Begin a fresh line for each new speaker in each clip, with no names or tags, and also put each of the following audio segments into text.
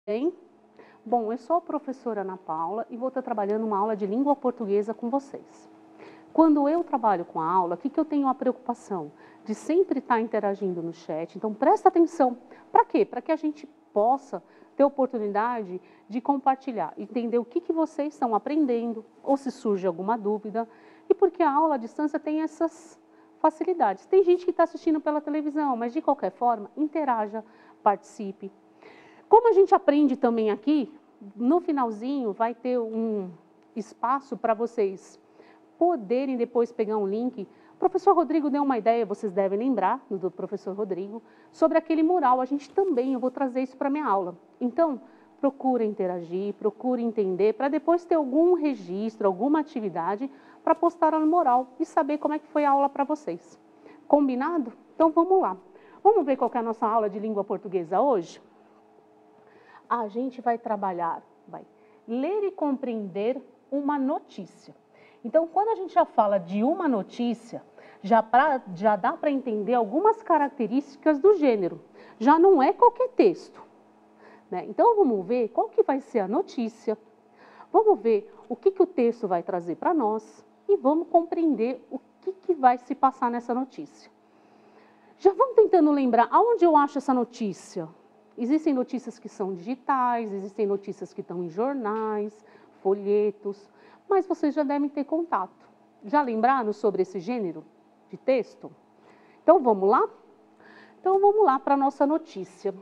Bem? Bom, eu sou a professora Ana Paula e vou estar trabalhando uma aula de língua portuguesa com vocês. Quando eu trabalho com a aula, o que eu tenho a preocupação? De sempre estar interagindo no chat, então presta atenção. Para quê? Para que a gente possa ter oportunidade de compartilhar, entender o que vocês estão aprendendo, ou se surge alguma dúvida, e porque a aula à distância tem essas facilidades. Tem gente que está assistindo pela televisão, mas de qualquer forma, interaja, participe. Como a gente aprende também aqui, no finalzinho vai ter um espaço para vocês poderem depois pegar um link. O professor Rodrigo deu uma ideia, vocês devem lembrar, do professor Rodrigo, sobre aquele mural. A gente também, eu vou trazer isso para a minha aula. Então, procure interagir, procure entender, para depois ter algum registro, alguma atividade para postar no mural e saber como é que foi a aula para vocês. Combinado? Então, vamos lá. Vamos ver qual que é a nossa aula de língua portuguesa hoje? A gente vai trabalhar, vai ler e compreender uma notícia. Então, quando a gente já fala de uma notícia, já dá para entender algumas características do gênero. Já não é qualquer texto, né? Então, vamos ver qual que vai ser a notícia, vamos ver o que o texto vai trazer para nós e vamos compreender o que vai se passar nessa notícia. Já vamos tentando lembrar aonde eu acho essa notícia. Existem notícias que são digitais, existem notícias que estão em jornais, folhetos, mas vocês já devem ter contato. Já lembraram sobre esse gênero de texto? Então, vamos lá? Então, vamos lá para a nossa notícia.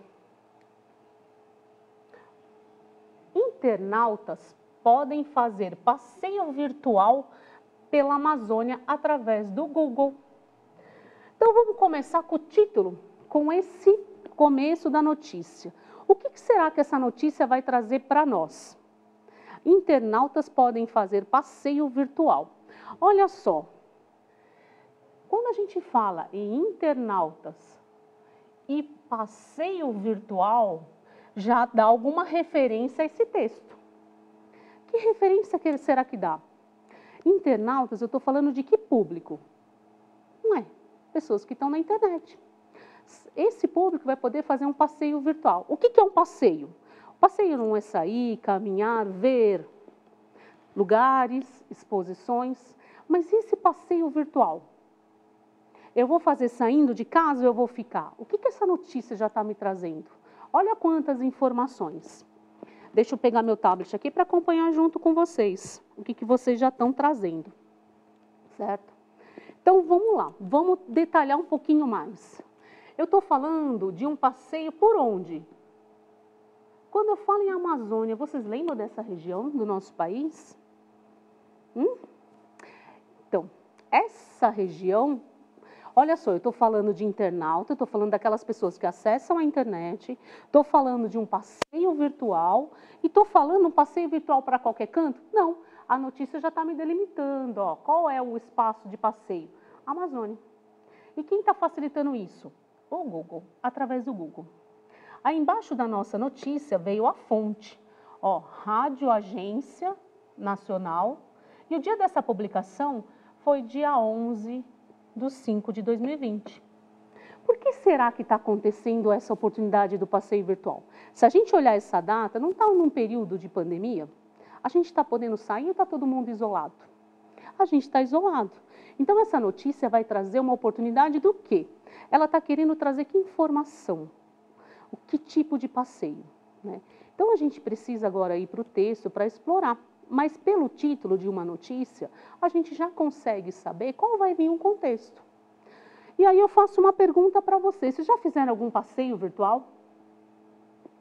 Internautas podem fazer passeio virtual pela Amazônia através do Google. Então, vamos começar com o título, com esse começo da notícia. O que será que essa notícia vai trazer para nós? Internautas podem fazer passeio virtual. Olha só, quando a gente fala em internautas e passeio virtual, já dá alguma referência a esse texto. Que referência será que dá? Internautas, eu estou falando de que público? Não é? Pessoas que estão na internet. Esse público vai poder fazer um passeio virtual. O que é um passeio? O passeio não é sair, caminhar, ver lugares, exposições, mas esse passeio virtual? Eu vou fazer saindo de casa ou eu vou ficar? O que essa notícia já está me trazendo? Olha quantas informações. Deixa eu pegar meu tablet aqui para acompanhar junto com vocês o que vocês já estão trazendo, certo? Então, vamos lá, vamos detalhar um pouquinho mais. Eu estou falando de um passeio por onde? Quando eu falo em Amazônia, vocês lembram dessa região do nosso país? Então, essa região, olha só, eu estou falando de internauta, estou falando daquelas pessoas que acessam a internet, estou falando de um passeio virtual e estou falando um passeio virtual para qualquer canto? Não, a notícia já está me delimitando, ó, qual é o espaço de passeio? Amazônia. E quem está facilitando isso? O Google, através do Google. Aí embaixo da nossa notícia veio a fonte, ó, Rádio Agência Nacional, e o dia dessa publicação foi dia 11/5/2020. Por que será que está acontecendo essa oportunidade do passeio virtual? Se a gente olhar essa data, não está num período de pandemia? A gente está podendo sair ou está todo mundo isolado? A gente está isolado. Então, essa notícia vai trazer uma oportunidade do quê? Ela está querendo trazer que informação? O que tipo de passeio? Né? Então, a gente precisa agora ir para o texto para explorar. Mas, pelo título de uma notícia, a gente já consegue saber qual vai vir o contexto. E aí eu faço uma pergunta para vocês. Vocês já fizeram algum passeio virtual?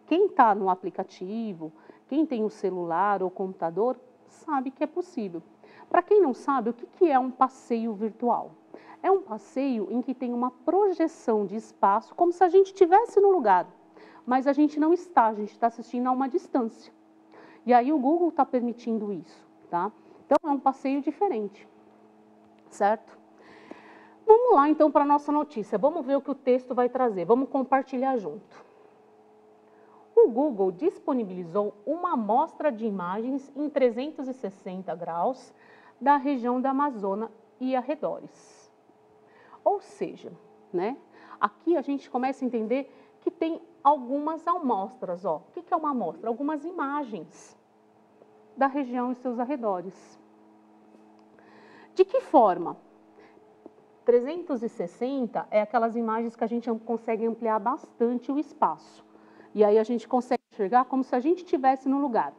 Quem está no aplicativo, quem tem o celular ou computador, sabe que é possível. Para quem não sabe, o que é um passeio virtual? É um passeio em que tem uma projeção de espaço, como se a gente estivesse no lugar, mas a gente não está, a gente está assistindo a uma distância. E aí o Google está permitindo isso, tá? Então é um passeio diferente, certo? Vamos lá então para a nossa notícia, vamos ver o que o texto vai trazer, vamos compartilhar junto. O Google disponibilizou uma amostra de imagens em 360 graus da região da Amazônia e arredores. Ou seja, né, aqui a gente começa a entender que tem algumas amostras. Ó. O que é uma amostra? Algumas imagens da região e seus arredores. De que forma? 360 é aquelas imagens que a gente consegue ampliar bastante o espaço. E aí a gente consegue enxergar como se a gente estivesse no lugar.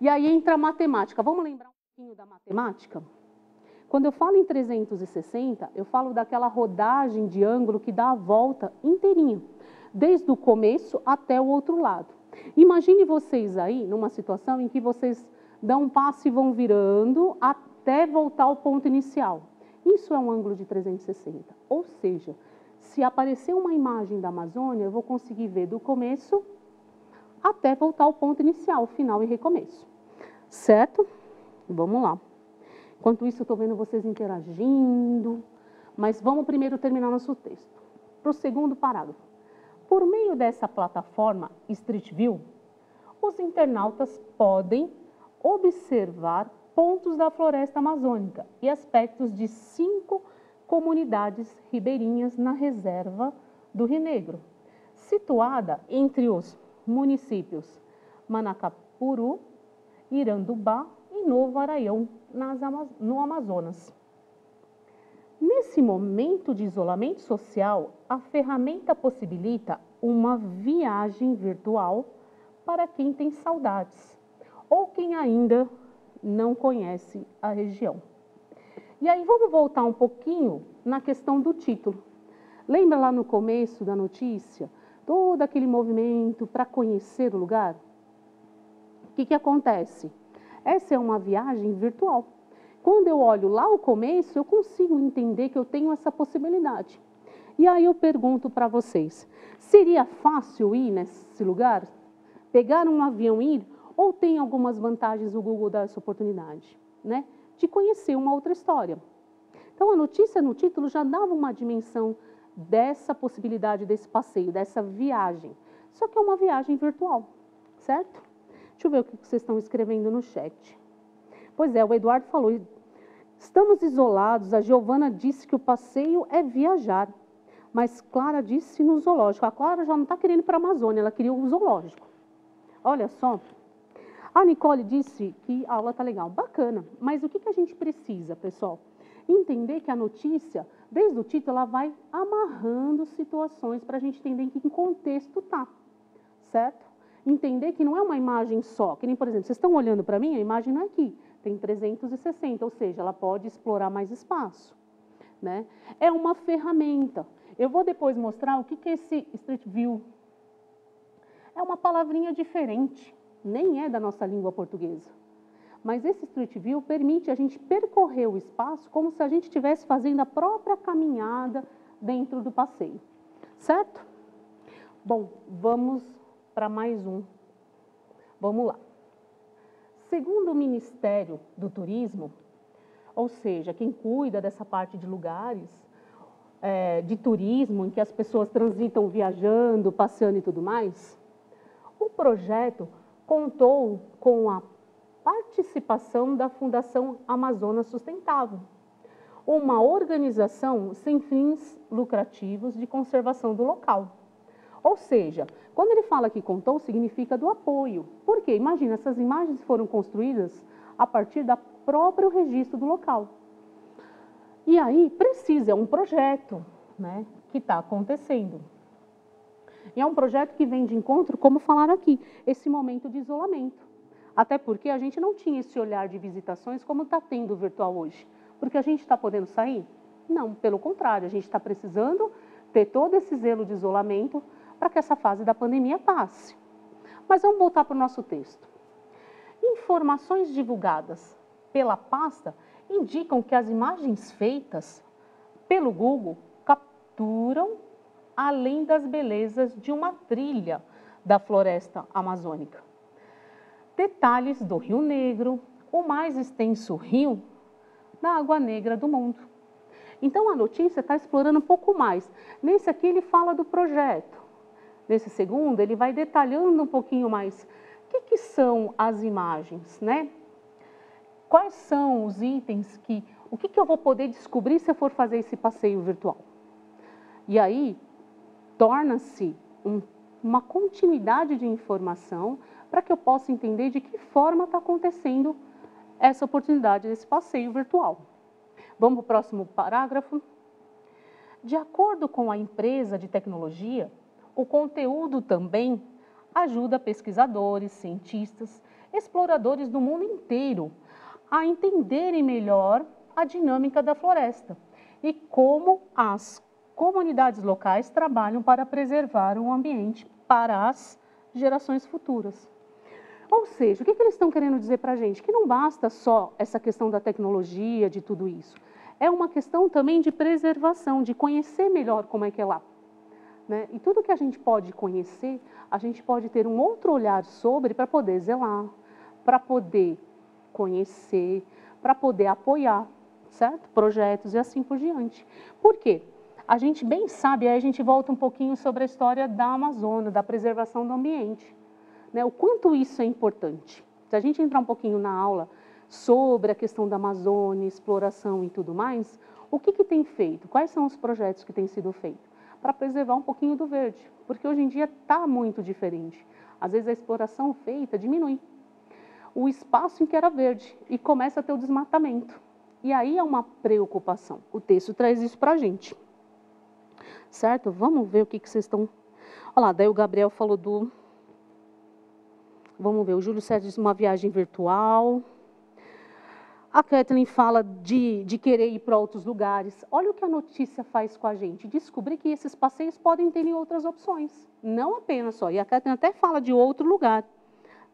E aí entra a matemática. Vamos lembrar um pouquinho da matemática? Quando eu falo em 360, eu falo daquela rodagem de ângulo que dá a volta inteirinha, desde o começo até o outro lado. Imagine vocês aí numa situação em que vocês dão um passo e vão virando até voltar ao ponto inicial. Isso é um ângulo de 360. Ou seja, se aparecer uma imagem da Amazônia, eu vou conseguir ver do começo até voltar ao ponto inicial, final e recomeço. Certo? Vamos lá. Enquanto isso, eu estou vendo vocês interagindo, mas vamos primeiro terminar nosso texto. Para o segundo parágrafo. Por meio dessa plataforma Street View, os internautas podem observar pontos da floresta amazônica e aspectos de 5 comunidades ribeirinhas na reserva do Rio Negro, situada entre os municípios Manacapuru, Irandubá e Novo Araião, no Amazonas. Nesse momento de isolamento social, a ferramenta possibilita uma viagem virtual para quem tem saudades ou quem ainda não conhece a região. E aí vamos voltar um pouquinho na questão do título. Lembra lá no começo da notícia, todo aquele movimento para conhecer o lugar? O que acontece? Essa é uma viagem virtual. Quando eu olho lá o começo, eu consigo entender que eu tenho essa possibilidade. E aí eu pergunto para vocês, seria fácil ir nesse lugar? Pegar um avião e ir? Ou tem algumas vantagens o Google dar essa oportunidade, né? De conhecer uma outra história. Então, a notícia no título já dava uma dimensão dessa possibilidade, desse passeio, dessa viagem. Só que é uma viagem virtual, certo? Deixa eu ver o que vocês estão escrevendo no chat. Pois é, o Eduardo falou, estamos isolados, a Giovana disse que o passeio é viajar, mas Clara disse no zoológico. A Clara já não está querendo ir para a Amazônia, ela queria o zoológico. Olha só. A Nicole disse que a aula está legal, bacana, mas o que a gente precisa, pessoal? Entender que a notícia, desde o título, ela vai amarrando situações para a gente entender em que contexto está, certo? Entender que não é uma imagem só, que nem, por exemplo, vocês estão olhando para mim, a imagem não é aqui, tem 360, ou seja, ela pode explorar mais espaço, né? É uma ferramenta. Eu vou depois mostrar o que é esse Street View. É uma palavrinha diferente. Nem é da nossa língua portuguesa. Mas esse Street View permite a gente percorrer o espaço como se a gente estivesse fazendo a própria caminhada dentro do passeio. Certo? Bom, vamos para mais um. Vamos lá. Segundo o Ministério do Turismo, ou seja, quem cuida dessa parte de lugares de turismo, em que as pessoas transitam viajando, passeando e tudo mais, o projeto contou com a participação da Fundação Amazonas Sustentável, uma organização sem fins lucrativos de conservação do local. Ou seja, quando ele fala que contou, significa do apoio. Por quê? Imagina, essas imagens foram construídas a partir do próprio registro do local. E aí precisa, é um projeto, né, que está acontecendo. E é um projeto que vem de encontro, como falaram aqui, esse momento de isolamento. Até porque a gente não tinha esse olhar de visitações como está tendo virtual hoje. Porque a gente está podendo sair? Não, pelo contrário, a gente está precisando ter todo esse zelo de isolamento para que essa fase da pandemia passe. Mas vamos voltar para o nosso texto. Informações divulgadas pela pasta indicam que as imagens feitas pelo Google capturam além das belezas de uma trilha da floresta amazônica. Detalhes do Rio Negro, o mais extenso rio da água negra do mundo. Então, a notícia está explorando um pouco mais. Nesse aqui, ele fala do projeto. Nesse segundo, ele vai detalhando um pouquinho mais. O que são as imagens, né? Quais são os itens que... O que eu vou poder descobrir se eu for fazer esse passeio virtual? E aí, torna-se um uma continuidade de informação para que eu possa entender de que forma está acontecendo essa oportunidade desse passeio virtual. Vamos para o próximo parágrafo. De acordo com a empresa de tecnologia, o conteúdo também ajuda pesquisadores, cientistas, exploradores do mundo inteiro a entenderem melhor a dinâmica da floresta e como as comunidades locais trabalham para preservar o ambiente para as gerações futuras. Ou seja, o que eles estão querendo dizer para a gente? Que não basta só essa questão da tecnologia, de tudo isso. É uma questão também de preservação, de conhecer melhor como é que é lá. Né? E tudo que a gente pode conhecer, a gente pode ter um outro olhar sobre para poder zelar, para poder conhecer, para poder apoiar, certo? Projetos e assim por diante. Por quê? A gente bem sabe, aí a gente volta um pouquinho sobre a história da Amazônia, da preservação do ambiente. Né? O quanto isso é importante. Se a gente entrar um pouquinho na aula sobre a questão da Amazônia, exploração e tudo mais, o que tem feito? Quais são os projetos que têm sido feitos? Para preservar um pouquinho do verde, porque hoje em dia está muito diferente. Às vezes a exploração feita diminui o espaço em que era verde e começa a ter o desmatamento. E aí é uma preocupação. O texto traz isso para a gente. Certo? Vamos ver o que vocês estão... Olha lá, daí o Gabriel falou do... Vamos ver, o Júlio Sérgio disse uma viagem virtual. A Kathleen fala de querer ir para outros lugares. Olha o que a notícia faz com a gente. Descobrir que esses passeios podem ter outras opções. Não apenas só. E a Kathleen até fala de outro lugar,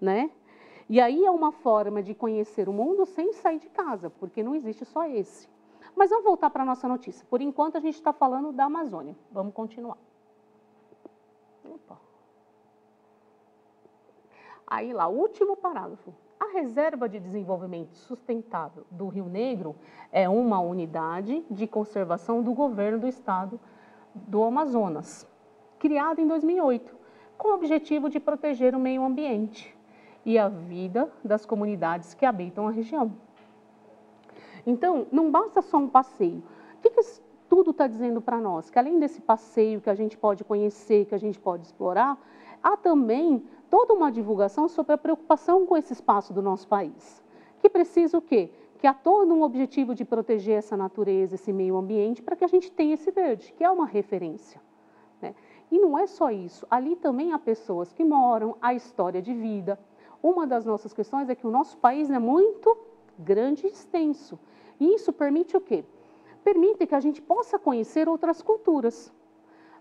né? E aí é uma forma de conhecer o mundo sem sair de casa, porque não existe só esse. Mas vamos voltar para a nossa notícia. Por enquanto, a gente está falando da Amazônia. Vamos continuar. Opa. Aí lá, último parágrafo. A Reserva de Desenvolvimento Sustentável do Rio Negro é uma unidade de conservação do governo do estado do Amazonas, criada em 2008, com o objetivo de proteger o meio ambiente e a vida das comunidades que habitam a região. Então, não basta só um passeio. O que isso tudo está dizendo para nós? Que além desse passeio que a gente pode conhecer, que a gente pode explorar, há também toda uma divulgação sobre a preocupação com esse espaço do nosso país. Que precisa o quê? Que há todo um objetivo de proteger essa natureza, esse meio ambiente, para que a gente tenha esse verde, que é uma referência. Né? E não é só isso. Ali também há pessoas que moram, há história de vida. Uma das nossas questões é que o nosso país é muito grande e extenso. E isso permite o quê? Permite que a gente possa conhecer outras culturas.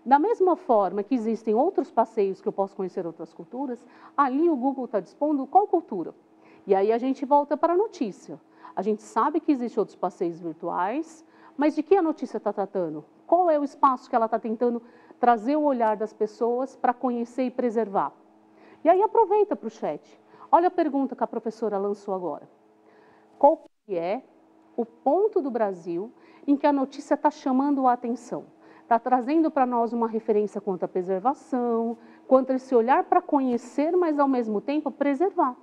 Da mesma forma que existem outros passeios que eu posso conhecer outras culturas, ali o Google está dispondo qual cultura. E aí a gente volta para a notícia. A gente sabe que existem outros passeios virtuais, mas de que a notícia está tratando? Qual é o espaço que ela está tentando trazer o olhar das pessoas para conhecer e preservar? E aí aproveita para o chat. Olha a pergunta que a professora lançou agora. Qual que é o ponto do Brasil em que a notícia está chamando a atenção? Está trazendo para nós uma referência quanto à preservação, quanto a esse olhar para conhecer, mas ao mesmo tempo preservar.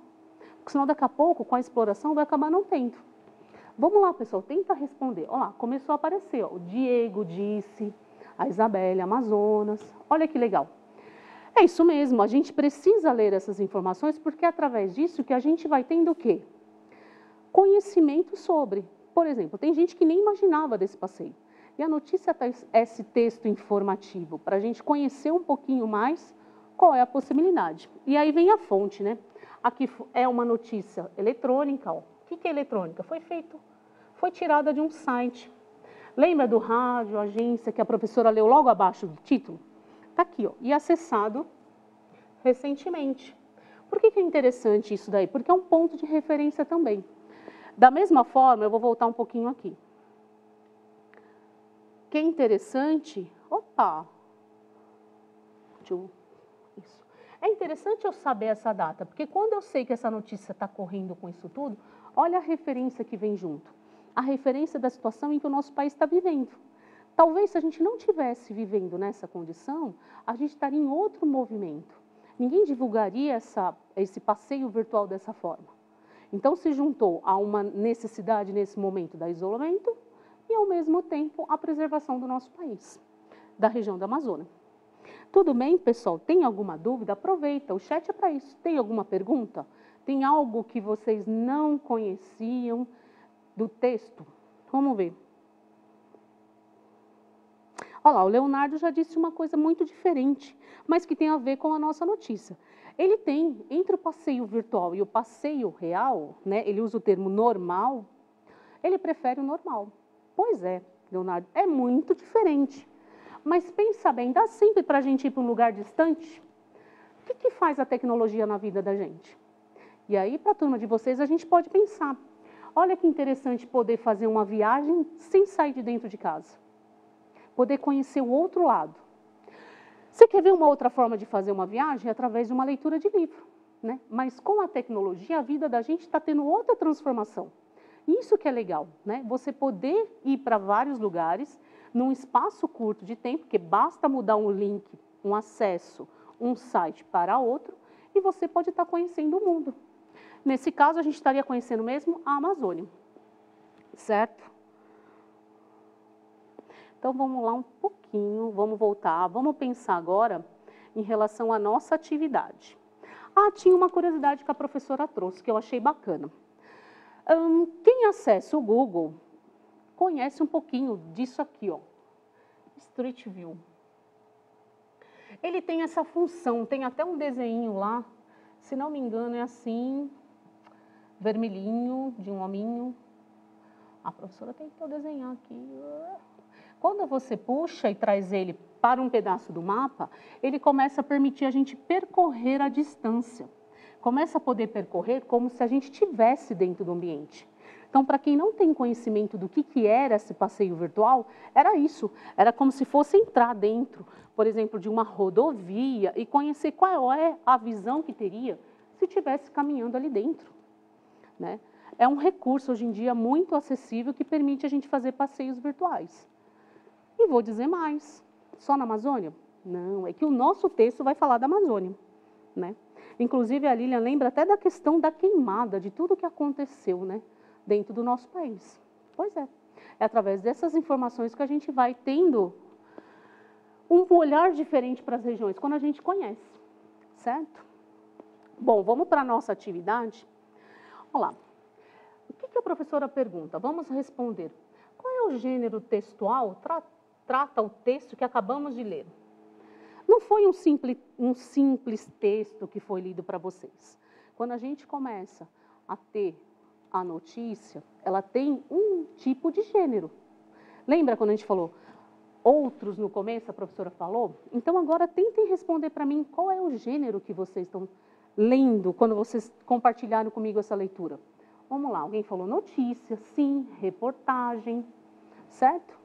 Porque senão daqui a pouco, com a exploração, vai acabar não tendo. Vamos lá, pessoal, tenta responder. Olha lá, começou a aparecer, ó, o Diego disse, a Isabelle, Amazonas. Olha que legal. É isso mesmo, a gente precisa ler essas informações porque é através disso que a gente vai tendo o quê? Conhecimento sobre. Por exemplo, tem gente que nem imaginava desse passeio. E a notícia traz esse texto informativo para a gente conhecer um pouquinho mais qual é a possibilidade. E aí vem a fonte, né? Aqui é uma notícia eletrônica. Ó. O que é eletrônica? Foi tirada de um site. Lembra do rádio, agência, que a professora leu logo abaixo do título? Está aqui, ó, e acessado recentemente. Por que é interessante isso daí? Porque é um ponto de referência também. Da mesma forma, eu vou voltar um pouquinho aqui. Que é interessante... Opa! Isso. É interessante eu saber essa data, porque quando eu sei que essa notícia está correndo com isso tudo, olha a referência que vem junto. A referência da situação em que o nosso país está vivendo. Talvez se a gente não estivesse vivendo nessa condição, a gente estaria em outro movimento. Ninguém divulgaria esse passeio virtual dessa forma. Então, se juntou a uma necessidade nesse momento da isolamento e, ao mesmo tempo, a preservação do nosso país, da região da Amazônia. Tudo bem, pessoal? Tem alguma dúvida? Aproveita, o chat é para isso. Tem alguma pergunta? Tem algo que vocês não conheciam do texto? Vamos ver. Olha lá, o Leonardo já disse uma coisa muito diferente, mas que tem a ver com a nossa notícia. Ele tem, entre o passeio virtual e o passeio real, né, ele usa o termo normal, ele prefere o normal. Pois é, Leonardo, é muito diferente. Mas pensa bem, dá sempre para a gente ir para um lugar distante? O que faz a tecnologia na vida da gente? E aí, para a turma de vocês, a gente pode pensar. Olha que interessante poder fazer uma viagem sem sair de dentro de casa. Poder conhecer o outro lado. Você quer ver uma outra forma de fazer uma viagem? É através de uma leitura de livro, né? Mas com a tecnologia, a vida da gente está tendo outra transformação. Isso que é legal, né? Você poder ir para vários lugares num espaço curto de tempo, que basta mudar um link, um acesso, um site para outro, e você pode estar conhecendo o mundo. Nesse caso, a gente estaria conhecendo mesmo a Amazônia, certo? Então, vamos lá um pouquinho, vamos voltar, vamos pensar agora em relação à nossa atividade. Tinha uma curiosidade que a professora trouxe, que eu achei bacana. Quem acessa o Google conhece um pouquinho disso aqui, ó, Street View. Ele tem essa função, tem até um desenho lá, se não me engano é assim, vermelhinho, de um hominho. A professora tentou desenhar aqui. Quando você puxa e traz ele para um pedaço do mapa, ele começa a permitir a gente percorrer a distância. Começa a poder percorrer como se a gente estivesse dentro do ambiente. Então, para quem não tem conhecimento do que era esse passeio virtual, era isso. Era como se fosse entrar dentro, por exemplo, de uma rodovia e conhecer qual é a visão que teria se estivesse caminhando ali dentro, né? É um recurso, hoje em dia, muito acessível que permite a gente fazer passeios virtuais. E vou dizer mais, só na Amazônia? Não, é que o nosso texto vai falar da Amazônia, né? Inclusive, a Lilian lembra até da questão da queimada, de tudo que aconteceu, né, dentro do nosso país. Pois é, é através dessas informações que a gente vai tendo um olhar diferente para as regiões, quando a gente conhece, certo? Bom, vamos para a nossa atividade. Olha lá, o que a professora pergunta? Vamos responder. Qual é o gênero textual? Trata o texto que acabamos de ler. Não foi um simples texto que foi lido para vocês. Quando a gente começa a ter a notícia, ela tem um tipo de gênero. Lembra quando a gente falou outros no começo, a professora falou? Então agora tentem responder para mim qual é o gênero que vocês estão lendo quando vocês compartilharam comigo essa leitura. Vamos lá, alguém falou notícia, sim, reportagem, certo?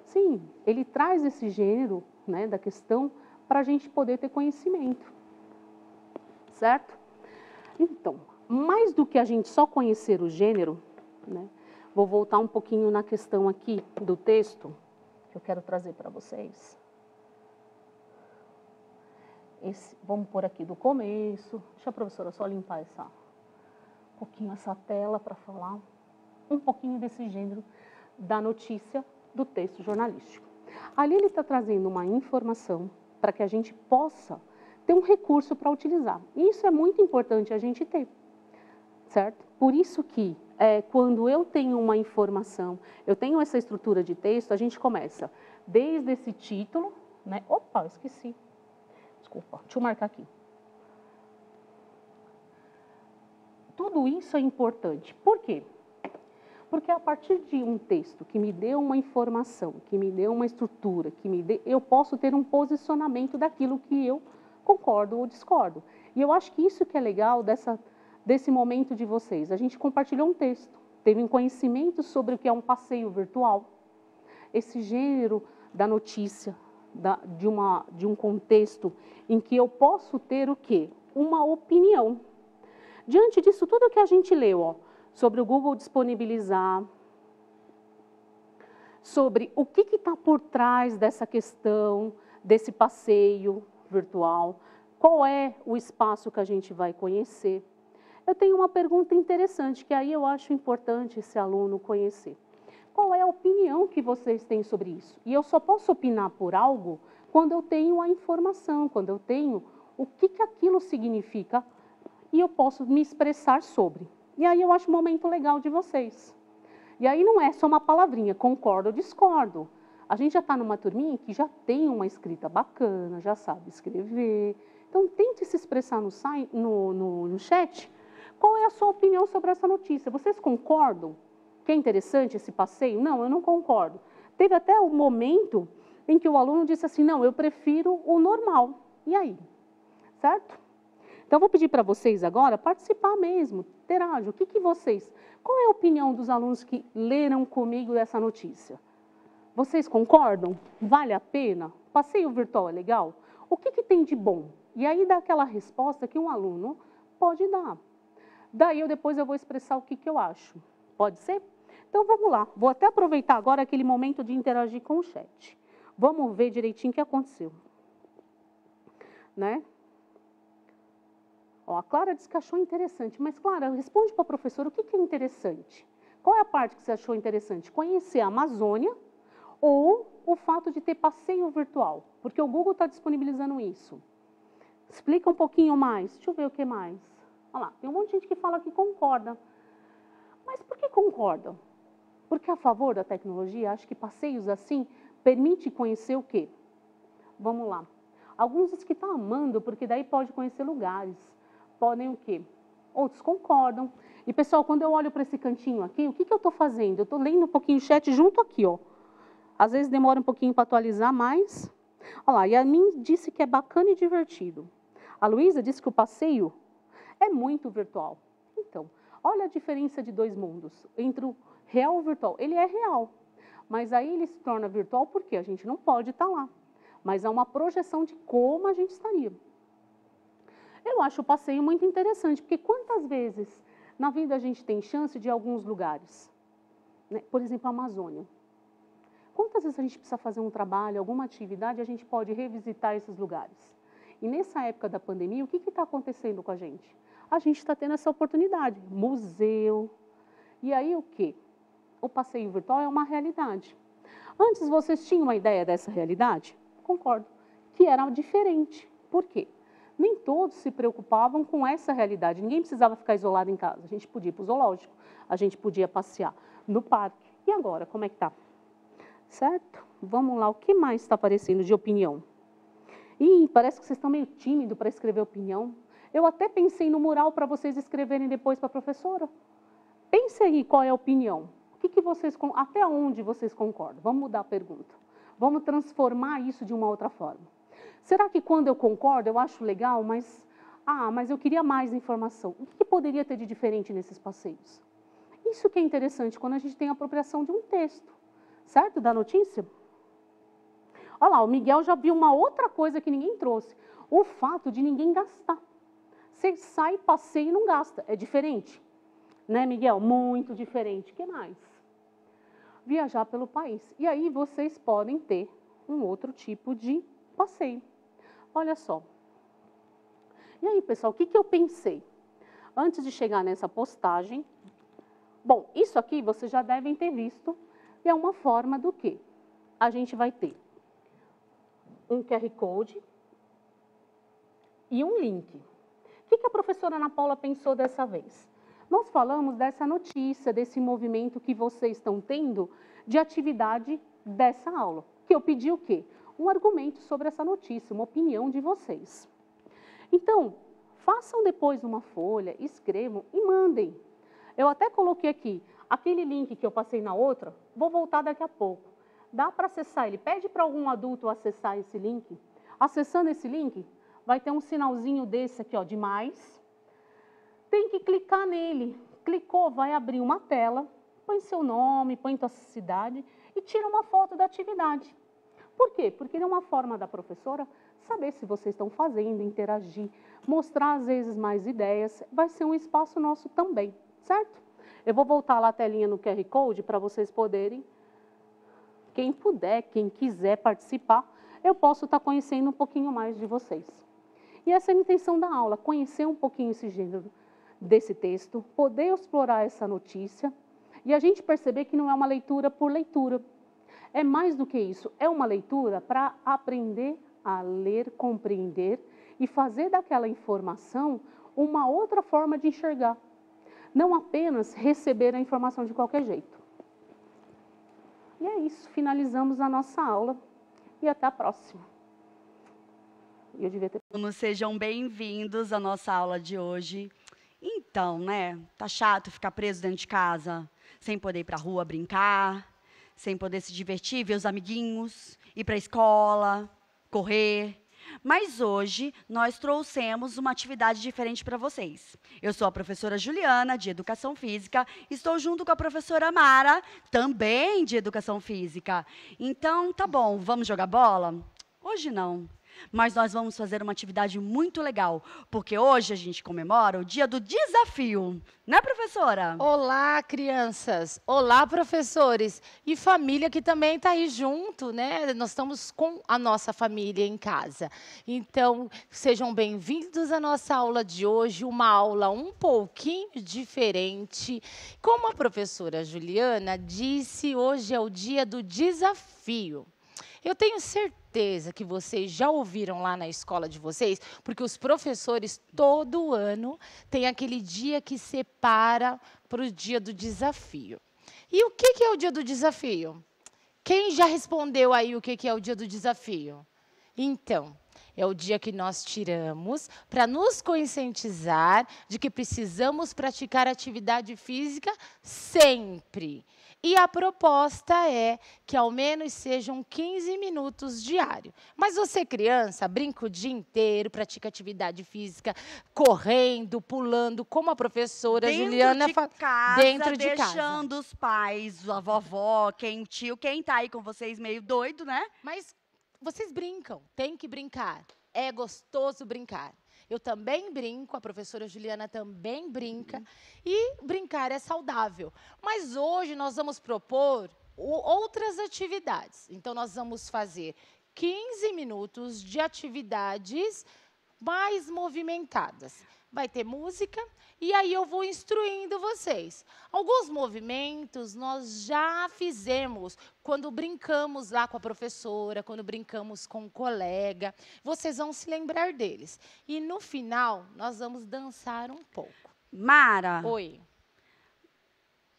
Sim, ele traz esse gênero, né, da questão para a gente poder ter conhecimento, certo? Então, mais do que a gente só conhecer o gênero, né, vou voltar um pouquinho na questão aqui do texto, que eu quero trazer para vocês. Vamos pôr aqui do começo, deixa a professora só limpar um pouquinho essa tela para falar um pouquinho desse gênero da notícia do texto jornalístico. Ali ele está trazendo uma informação para que a gente possa ter um recurso para utilizar. E isso é muito importante a gente ter, certo? Por isso que quando eu tenho uma informação, eu tenho essa estrutura de texto, a gente começa desde esse título, né? Opa, eu esqueci. Desculpa, deixa eu marcar aqui. Tudo isso é importante. Por quê? Porque a partir de um texto que me deu uma informação, que me deu uma estrutura, eu posso ter um posicionamento daquilo que eu concordo ou discordo. E eu acho que isso que é legal desse momento de vocês. A gente compartilhou um texto, teve um conhecimento sobre o que é um passeio virtual, esse gênero da notícia, de um contexto em que eu posso ter o quê? Uma opinião. Diante disso, tudo que a gente leu, ó, sobre o Google disponibilizar, sobre o que está por trás dessa questão, desse passeio virtual, qual é o espaço que a gente vai conhecer. Eu tenho uma pergunta interessante, que aí eu acho importante esse aluno conhecer. Qual é a opinião que vocês têm sobre isso? E eu só posso opinar por algo quando eu tenho a informação, quando eu tenho o que aquilo significa e eu posso me expressar sobre. E aí eu acho um momento legal de vocês. E aí não é só uma palavrinha, concordo ou discordo. A gente já está numa turminha que já tem uma escrita bacana, já sabe escrever. Então, tente se expressar no chat. Qual é a sua opinião sobre essa notícia? Vocês concordam que é interessante esse passeio? Não, eu não concordo. Teve até um momento em que o aluno disse assim, não, eu prefiro o normal. E aí? Certo? Então, vou pedir para vocês agora participar mesmo, interagem. Qual é a opinião dos alunos que leram comigo essa notícia? Vocês concordam? Vale a pena? Passeio virtual é legal? O que tem de bom? E aí dá aquela resposta que um aluno pode dar. Daí depois eu vou expressar o que eu acho. Pode ser? Então vamos lá. Vou até aproveitar agora aquele momento de interagir com o chat. Vamos ver direitinho o que aconteceu. Né? Ó, a Clara disse que achou interessante. Mas, Clara, responde para a professora o que é interessante. Qual é a parte que você achou interessante? Conhecer a Amazônia ou o fato de ter passeio virtual? Porque o Google está disponibilizando isso. Explica um pouquinho mais. Deixa eu ver o que mais. Olha lá, tem um monte de gente que fala que concorda. Mas por que concordam? Porque a favor da tecnologia, acho que passeios assim permite conhecer o quê? Vamos lá. Alguns dizem que estão amando, porque daí pode conhecer lugares. Podem o quê? Outros concordam. E, pessoal, quando eu olho para esse cantinho aqui, o que eu estou fazendo? Eu estou lendo um pouquinho o chat junto aqui, ó. Às vezes demora um pouquinho para atualizar, mas... Olha lá, e a mim disse que é bacana e divertido. A Luísa disse que o passeio é muito virtual. Então, olha a diferença de dois mundos, entre o real e o virtual. Ele é real, mas aí ele se torna virtual porque a gente não pode estar lá. Mas há uma projeção de como a gente estaria. Eu acho o passeio muito interessante, porque quantas vezes na vida a gente tem chance de ir a alguns lugares? Né? Por exemplo, a Amazônia. Quantas vezes a gente precisa fazer um trabalho, alguma atividade, a gente pode revisitar esses lugares? E nessa época da pandemia, o que está acontecendo com a gente? A gente está tendo essa oportunidade, museu. E aí o quê? O passeio virtual é uma realidade. Antes vocês tinham uma ideia dessa realidade? Concordo, que era diferente. Por quê? Nem todos se preocupavam com essa realidade. Ninguém precisava ficar isolado em casa. A gente podia ir para o zoológico, a gente podia passear no parque. E agora, como é que está? Certo? Vamos lá, o que mais está aparecendo de opinião? Ih, parece que vocês estão meio tímidos para escrever opinião. Eu até pensei no mural para vocês escreverem depois para a professora. Pense aí qual é a opinião. Até onde vocês concordam? Vamos mudar a pergunta. Vamos transformar isso de uma outra forma. Será que quando eu concordo, eu acho legal, mas eu queria mais informação. O que poderia ter de diferente nesses passeios? Isso que é interessante quando a gente tem a apropriação de um texto, certo? Da notícia. Olha lá, o Miguel já viu uma outra coisa que ninguém trouxe. O fato de ninguém gastar. Você sai, passeia e não gasta. É diferente. Né, Miguel? Muito diferente. O que mais? Viajar pelo país. E aí vocês podem ter um outro tipo de passeio. Olha só. E aí, pessoal, o que eu pensei? Antes de chegar nessa postagem, bom, isso aqui vocês já devem ter visto, e é uma forma do quê? A gente vai ter um QR Code e um link. O que a professora Ana Paula pensou dessa vez? Nós falamos dessa notícia, desse movimento que vocês estão tendo de atividade dessa aula. Que eu pedi o quê? Um argumento sobre essa notícia, uma opinião de vocês. Então, façam depois uma folha, escrevam e mandem. Eu até coloquei aqui, aquele link que eu passei na outra, vou voltar daqui a pouco. Dá para acessar ele, pede para algum adulto acessar esse link. Acessando esse link, vai ter um sinalzinho desse aqui, ó, de mais. Tem que clicar nele. Clicou, vai abrir uma tela, põe seu nome, põe sua cidade e tira uma foto da atividade. Por quê? Porque é uma forma da professora saber se vocês estão fazendo, interagir, mostrar às vezes mais ideias. Vai ser um espaço nosso também, certo? Eu vou voltar lá a telinha no QR Code para vocês poderem, quem puder, quem quiser participar, eu posso estar conhecendo um pouquinho mais de vocês. E essa é a intenção da aula, conhecer um pouquinho esse gênero desse texto, poder explorar essa notícia e a gente perceber que não é uma leitura por leitura. É mais do que isso, é uma leitura para aprender a ler, compreender e fazer daquela informação uma outra forma de enxergar. Não apenas receber a informação de qualquer jeito. E é isso, finalizamos a nossa aula e até a próxima. Eu devia ter...
Sejam bem-vindos à nossa aula de hoje. Então, né, tá chato ficar preso dentro de casa, sem poder ir para a rua brincar, sem poder se divertir, ver os amiguinhos, ir para a escola, correr. Mas hoje nós trouxemos uma atividade diferente para vocês. Eu sou a professora Juliana, de Educação Física, estou junto com a professora Mara, também de Educação Física. Então, tá bom, vamos jogar bola? Hoje não. Mas nós vamos fazer uma atividade muito legal, porque hoje a gente comemora o Dia do Desafio, né, professora?
Olá, crianças! Olá, professores! E família que também está aí junto, né? Nós estamos com a nossa família em casa. Então, sejam bem-vindos à nossa aula de hoje, uma aula um pouquinho diferente. Como a professora Juliana disse, hoje é o Dia do Desafio. Eu tenho certeza que vocês já ouviram lá na escola de vocês, porque os professores, todo ano, têm aquele dia que separa para o dia do desafio. E o que é o dia do desafio? Quem já respondeu aí o que é o dia do desafio? Então, é o dia que nós tiramos para nos conscientizar de que precisamos praticar atividade física sempre. E a proposta é que ao menos sejam 15 minutos diário. Mas você, criança, brinca o dia inteiro, pratica atividade física, correndo, pulando, como a professora Juliana fala.
Dentro de casa, deixando os pais, a vovó, tio, quem está aí com vocês meio doido, né?
Mas vocês brincam, tem que brincar. É gostoso brincar. Eu também brinco, a professora Juliana também brinca, e brincar é saudável. Mas hoje nós vamos propor outras atividades. Então, nós vamos fazer 15 minutos de atividades mais movimentadas. Vai ter música e aí eu vou instruindo vocês. Alguns movimentos nós já fizemos quando brincamos lá com a professora, quando brincamos com um colega. Vocês vão se lembrar deles. E no final, nós vamos dançar um pouco.
Mara.
Oi.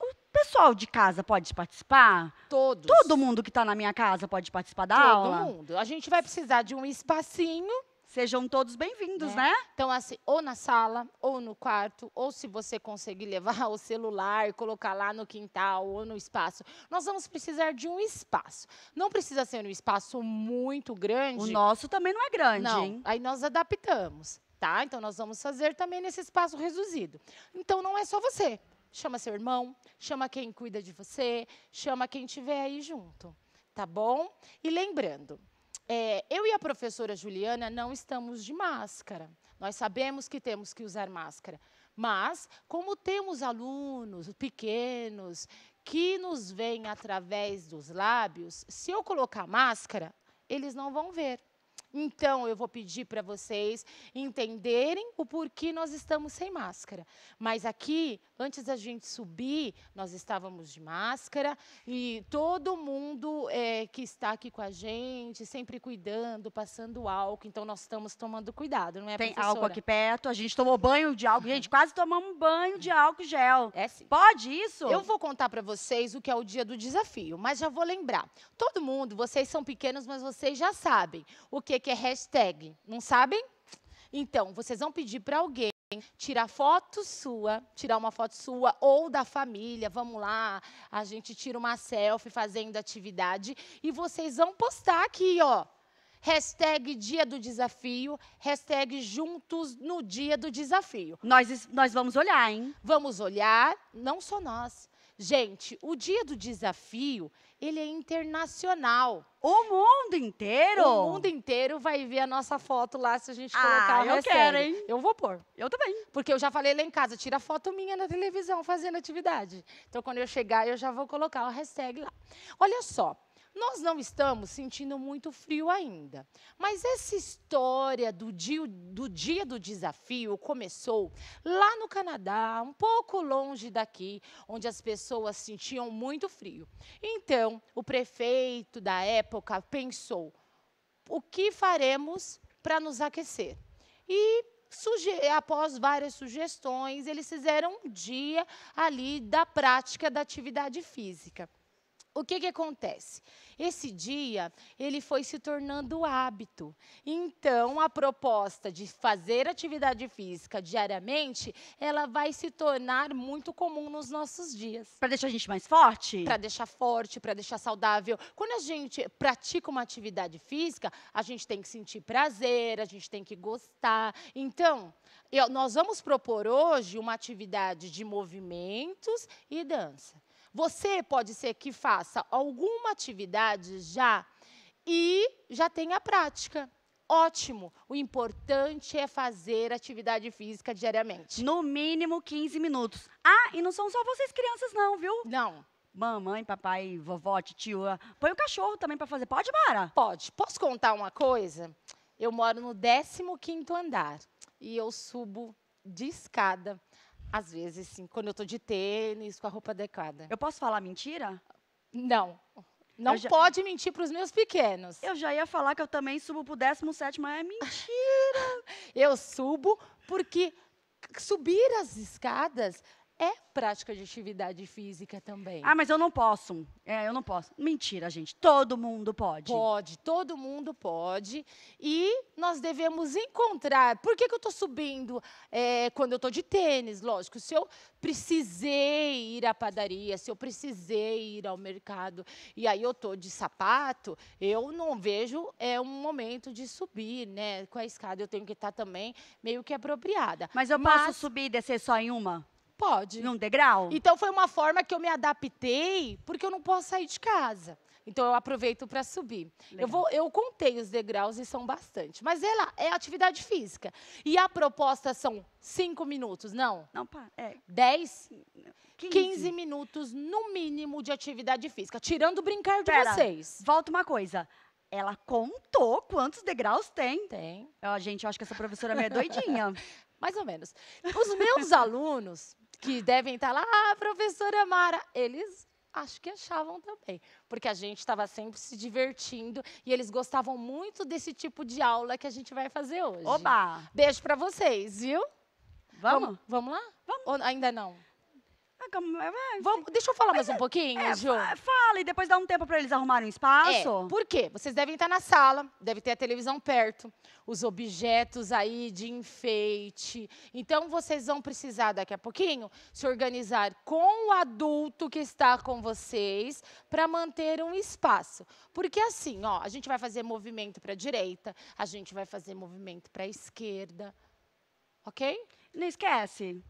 O pessoal de casa pode participar?
Todos.
Todo mundo que está na minha casa pode participar da aula?
Todo mundo. A gente vai precisar de um espacinho.
Sejam todos bem-vindos, né?
Então, assim, ou na sala, ou no quarto, ou se você conseguir levar o celular, colocar lá no quintal ou no espaço. Nós vamos precisar de um espaço. Não precisa ser um espaço muito grande.
O nosso também não é grande,
não,
hein?
Aí nós adaptamos, tá? Então, nós vamos fazer também nesse espaço reduzido. Então, não é só você. Chama seu irmão, chama quem cuida de você, chama quem estiver aí junto, tá bom? E lembrando, eu e a professora Juliana não estamos de máscara. Nós sabemos que temos que usar máscara. Mas, como temos alunos pequenos que nos veem através dos lábios, se eu colocar máscara, eles não vão ver. Então, eu vou pedir para vocês entenderem o porquê nós estamos sem máscara. Mas aqui, antes da gente subir, nós estávamos de máscara e todo mundo que está aqui com a gente, sempre cuidando, passando álcool. Então, nós estamos tomando cuidado, não é,
Tem
professora?
álcool aqui perto, a gente tomou banho de álcool. Gente, quase tomamos um banho de álcool gel.
É sim.
Pode isso?
Eu vou contar para vocês o que é o dia do desafio, mas já vou lembrar. Todo mundo, vocês são pequenos, mas vocês já sabem o que é hashtag. Não sabem? Então, vocês vão pedir para alguém tirar uma foto sua ou da família. Vamos lá, a gente tira uma selfie fazendo atividade e vocês vão postar aqui, ó. Hashtag dia do desafio, hashtag juntos no dia do desafio.
Nós vamos olhar, hein?
Vamos olhar, não só nós. Gente, o dia do desafio, ele é internacional.
O mundo inteiro?
O mundo inteiro vai ver a nossa foto lá se a gente colocar o hashtag.
Eu quero, hein?
Eu vou pôr.
Eu também.
Porque eu já falei lá em casa, tira foto minha na televisão fazendo atividade. Então, quando eu chegar, eu já vou colocar o hashtag lá. Olha só. Nós não estamos sentindo muito frio ainda, mas essa história do dia do desafio começou lá no Canadá, um pouco longe daqui, onde as pessoas sentiam muito frio. Então, o prefeito da época pensou, o que faremos para nos aquecer. E após várias sugestões, eles fizeram um dia ali da prática da atividade física. O que acontece? Esse dia, ele foi se tornando hábito. Então, a proposta de fazer atividade física diariamente, ela vai se tornar muito comum nos nossos dias.
Para deixar a gente mais forte?
Para deixar forte, para deixar saudável. Quando a gente pratica uma atividade física, a gente tem que sentir prazer, a gente tem que gostar. Então, nós vamos propor hoje uma atividade de movimentos e dança. Você pode ser que faça alguma atividade já e já tenha prática. Ótimo. O importante é fazer atividade física diariamente.
No mínimo 15 minutos. Ah, e não são só vocês crianças não, viu?
Não.
Mamãe, papai, vovó, tio. Põe o cachorro também para fazer. Pode, Mara?
Pode. Posso contar uma coisa? Eu moro no 15º andar e eu subo de escada. Às vezes, sim, quando eu tô de tênis, com a roupa adequada.
Eu posso falar mentira?
Não. Não pode mentir para os meus pequenos.
Eu já ia falar que eu também subo pro 17º, mas é mentira.
Eu subo porque subir as escadas é prática de atividade física também.
Ah, mas eu não posso. Eu não posso. Mentira, gente. Todo mundo pode.
Pode, todo mundo pode. E nós devemos encontrar. Por que eu estou subindo quando eu estou de tênis? Lógico, se eu precisei ir à padaria, se eu precisei ir ao mercado, e aí eu estou de sapato, eu não vejo um momento de subir, né? Com a escada eu tenho que estar também meio que apropriada.
Mas eu posso subir e descer só em uma?
Pode.
Num degrau?
Então, foi uma forma que eu me adaptei, porque eu não posso sair de casa. Então, eu aproveito para subir. Eu contei os degraus e são bastante. Mas ela é atividade física. E a proposta são 5 minutos, não?
Não,
10? 15 minutos, no mínimo, de atividade física. Tirando o brincar de vocês.
Volta uma coisa. Ela contou quantos degraus tem?
Tem.
Gente, eu acho que essa professora é meio doidinha.
Mais ou menos. Os meus alunos, que devem estar lá, professora Mara, eles acho que achavam também. Porque a gente estava sempre se divertindo e eles gostavam muito desse tipo de aula que a gente vai fazer hoje.
Oba!
Beijo para vocês, viu?
Vamos?
Vamos lá?
Vamos.
Ou ainda não? Deixa eu falar mais um pouquinho, Ju.
Fala, e depois dá um tempo para eles arrumarem um espaço.
Por quê? Vocês devem estar na sala, deve ter a televisão perto, os objetos aí de enfeite. Então, vocês vão precisar, daqui a pouquinho, se organizar com o adulto que está com vocês para manter um espaço. Porque assim, ó, a gente vai fazer movimento para a direita, a gente vai fazer movimento para a esquerda. Ok?
Não esquece.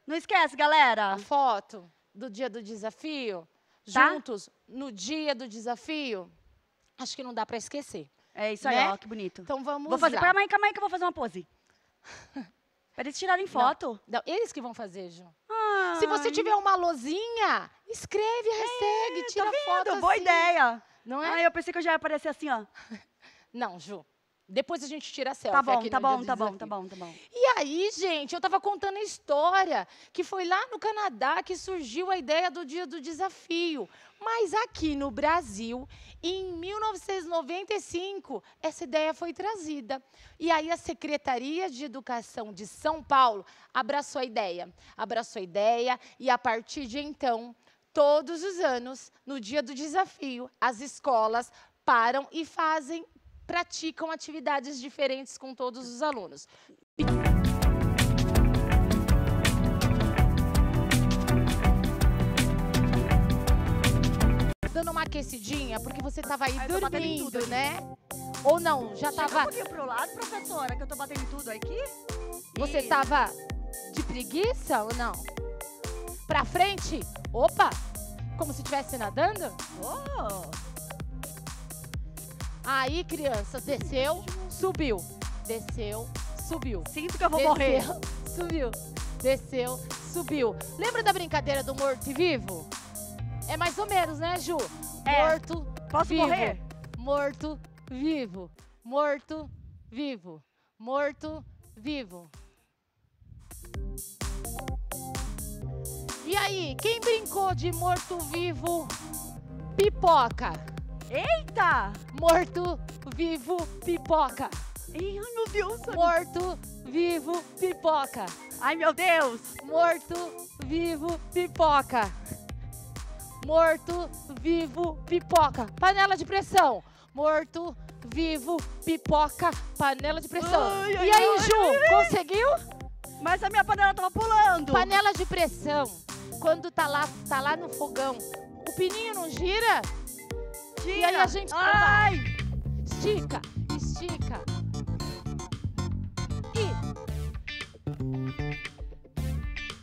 Não esquece, galera.
A foto do dia do desafio, juntos no dia do desafio, acho que não dá para esquecer.
É isso aí, ó, que bonito.
Então vamos
Vou fazer,
lá.
calma aí que eu vou fazer uma pose. Para eles tirarem foto.
Não, eles que vão fazer, Ju.
Ai.
Se você tiver uma lozinha, escreve a hashtag, tira foto assim.
Boa ideia.
Não é?
Eu pensei que eu já ia aparecer assim, ó.
Não, Ju. Depois a gente tira a selfie.
Tá bom,
aqui
tá
no
bom,
dia
tá
do
bom,
desafio.
tá bom, tá bom.
E aí, gente, eu estava contando a história que foi lá no Canadá que surgiu a ideia do Dia do Desafio. Mas aqui no Brasil, em 1995, essa ideia foi trazida. E aí a Secretaria de Educação de São Paulo abraçou a ideia. Abraçou a ideia e a partir de então, todos os anos, no Dia do Desafio, as escolas param e praticam atividades diferentes com todos os alunos. Dando uma aquecidinha, porque você estava aí dormindo, né? Ou não, já estava...
Chega um pouquinho pro lado, professora, que eu tô batendo tudo aqui.
Você estava de preguiça ou não? Pra frente? Opa! Como se estivesse nadando?
Oh!
Aí, criança, desceu, subiu. Desceu, subiu.
Sinto que eu vou morrer.
Subiu. Desceu, subiu. Lembra da brincadeira do morto e vivo? É mais ou menos, né, Ju? Morto,
Posso
vivo.
morrer?
Morto, vivo. Morto, vivo. Morto, vivo. E aí, quem brincou de morto, vivo, pipoca?
Eita!
Morto, vivo, pipoca.
Ih, ai, meu Deus.
Morto, vivo, pipoca.
Ai, meu Deus.
Morto, vivo, pipoca. Morto, vivo, pipoca. Panela de pressão. Morto, vivo, pipoca, panela de pressão.
Ai,
e
ai,
aí,
ai,
Ju, conseguiu?
Mas a minha panela tava pulando.
Panela de pressão, quando tá lá no fogão, o pininho não gira? E aí a gente
Ai.
estica, estica. E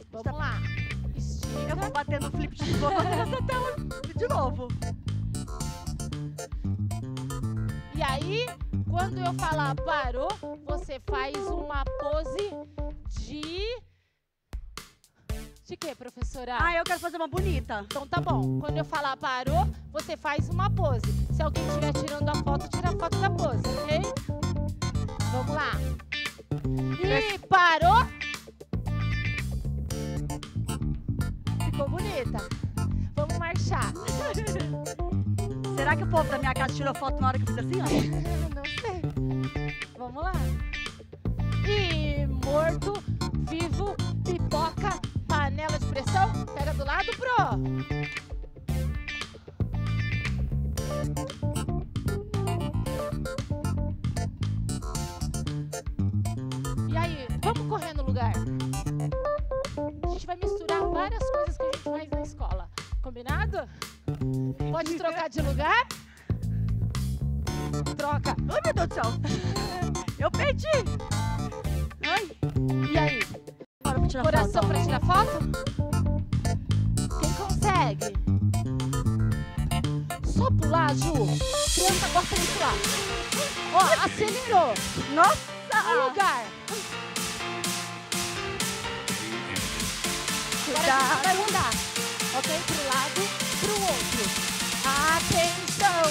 vamos lá. Estica.
Eu vou bater no flip de novo nessa tela de novo.
E aí, quando eu falar parou, você faz uma pose de quê, professora?
Ah, eu quero fazer uma bonita.
Então tá bom. Quando eu falar parou, você faz uma pose. Se alguém estiver tirando a foto, tira a foto da pose, ok? Vamos lá. E parou. Ficou bonita. Vamos marchar.
Será que o povo da minha casa tirou foto na hora que eu fiz assim, ó?
Não sei. Vamos lá. E morto, vivo, pipoca, panela de pressão. Pega do lado, pro. E aí, vamos correr no lugar. A gente vai misturar várias coisas que a gente faz na escola. Combinado? Pode trocar de lugar? Troca.
Ai, meu Deus do céu. Eu perdi. Ai.
E aí?
Bora pra tirar
Coração
foto.
pra tirar foto? Quem consegue? Só pular, Ju. Criança gosta de pular. Ó, acelerou.
Nossa.
No lugar. Agora a gente vai mudar. Ok? Pro lado, pro outro. Atenção.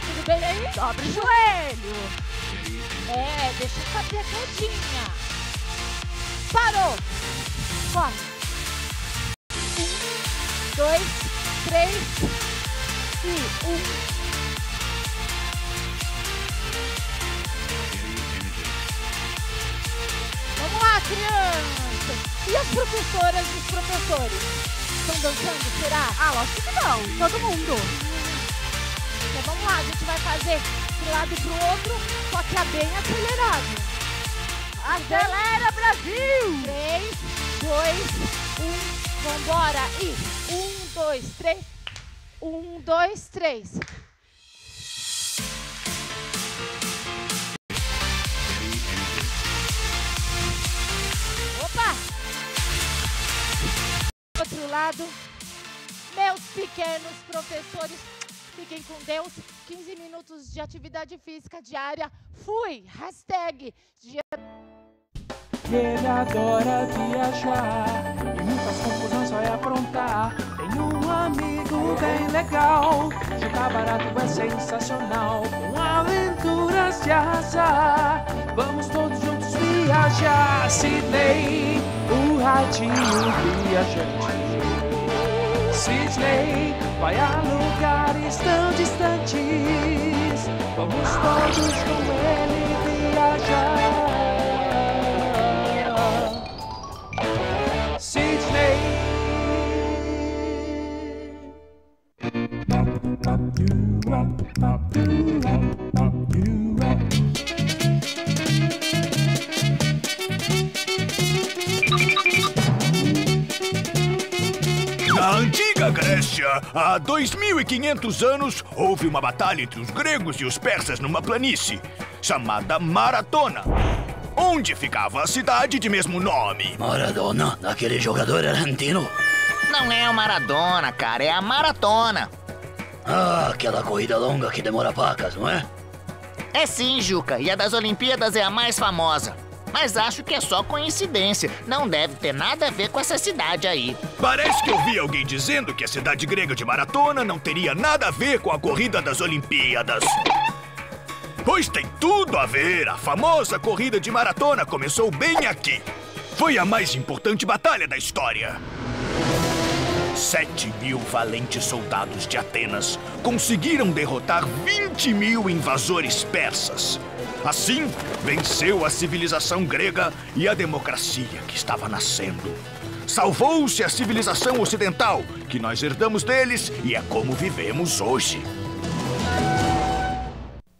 Tudo bem aí?
Dobra o joelho.
É, deixa eu fazer a quedinha. Parou. Corre. 1, 2, 3 e 1. Vamos lá, crianças. E as professoras e os professores? Estão dançando, será?
Ah, lógico que não. Todo mundo.
Então vamos lá, a gente vai fazer pro lado e pro outro, só que é bem acelerado.
Acelera, Brasil!
3, 2, 1, vambora! E 1, 2, 3. 1, 2, 3. Opa! Outro lado. Meus pequenos professores, fiquem com Deus. 15 minutos de atividade física diária. Fui! Hashtag dia.
Ele adora viajar e muitas confusões vai aprontar. Tem um amigo bem legal, jogar barato é sensacional. Com aventuras de azar, vamos todos juntos viajar. Sidney, o ratinho viajante. Sidney vai a lugares tão distantes. Vamos todos com ele viajar.
Na antiga Grécia, há 2500 anos, houve uma batalha entre os gregos e os persas numa planície, chamada Maratona, onde ficava a cidade de mesmo nome.
Maradona, aquele jogador argentino?
Não é o Maradona, cara, é a maratona.
Ah, aquela corrida longa que demora pacas, não é?
É sim, Juca, e a das Olimpíadas é a mais famosa. Mas acho que é só coincidência, não deve ter nada a ver com essa cidade aí.
Parece que eu vi alguém dizendo que a cidade grega de Maratona não teria nada a ver com a corrida das Olimpíadas. Pois tem tudo a ver, a famosa corrida de Maratona começou bem aqui. foi a mais importante batalha da história. 7.000 valentes soldados de Atenas conseguiram derrotar 20.000 invasores persas. Assim, venceu a civilização grega e a democracia que estava nascendo. Salvou-se a civilização ocidental, que nós herdamos deles e é como vivemos hoje.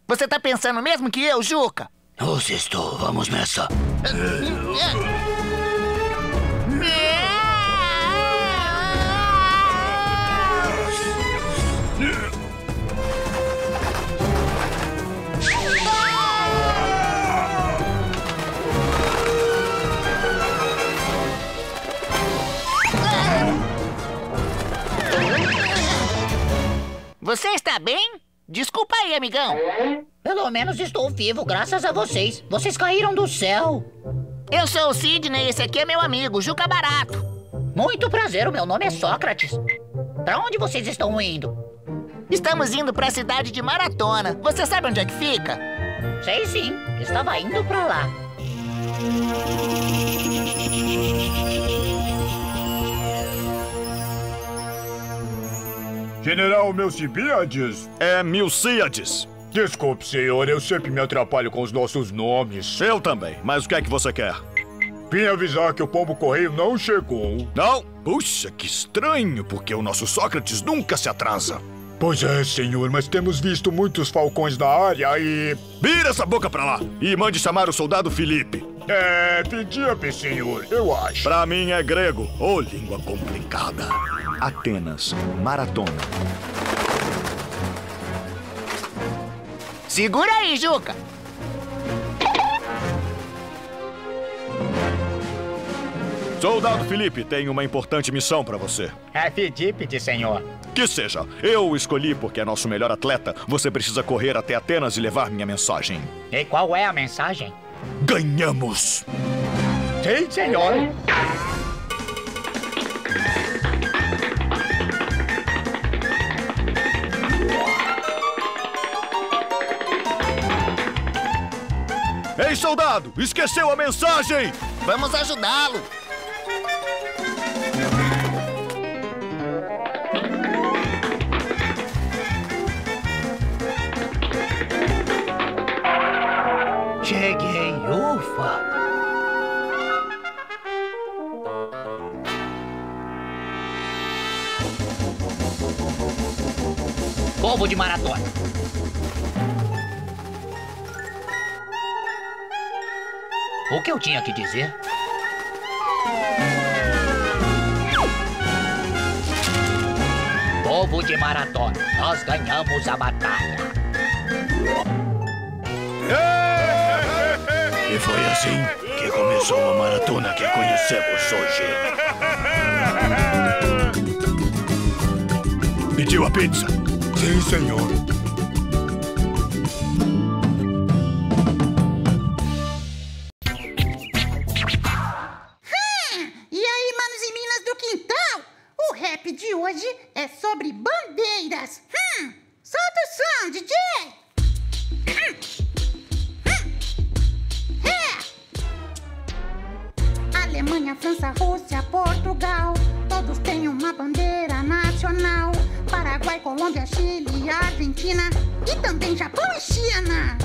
Você tá pensando mesmo que eu, Juca?
Estou, vamos nessa.
Você está bem? Desculpa aí, amigão.
Pelo menos estou vivo, graças a vocês. Vocês caíram do céu.
Eu sou o Sidney e esse aqui é meu amigo, Juca Barato.
Muito prazer, o meu nome é Sócrates. Pra onde vocês estão indo?
Estamos indo para a cidade de Maratona. Você sabe onde é que fica?
Sei sim, estava indo pra lá.
General Milcíades?
É Milcíades.
Desculpe, senhor, eu sempre me atrapalho com os nossos nomes.
Eu também, mas o que é que você quer?
Vim avisar que o pombo-correio não chegou.
Não? Puxa, que estranho, porque o nosso Sócrates nunca se atrasa.
Pois é, senhor, mas temos visto muitos falcões na área e...
Vira essa boca pra lá e mande chamar o soldado Filipe.
Fidíape, senhor, eu acho.
Pra mim é grego, ou língua complicada. Atenas, Maratona.
Segura aí, Juca.
Soldado Filipe, tem uma importante missão pra você.
É Fidípede, senhor.
Que seja, eu o escolhi porque é nosso melhor atleta. Você precisa correr até Atenas e levar minha mensagem.
E qual é a mensagem?
Ganhamos!
Sim, senhor.
Ei, soldado! Esqueceu a mensagem!
Vamos ajudá-lo.
Cheguei, ufa! Povo de Maratona. O que eu tinha que dizer? Povo de Maratona, nós ganhamos a batalha.
E foi assim que começou a maratona que conhecemos hoje. Pediu a pizza?
Sim, senhor.
E aí, manos e minas do quintal? O rap de hoje é sobre bandeiras. Solta o som, DJ! Alemanha, França, Rússia, Portugal, todos têm uma bandeira nacional. Paraguai, Colômbia, Chile, Argentina e também Japão e China.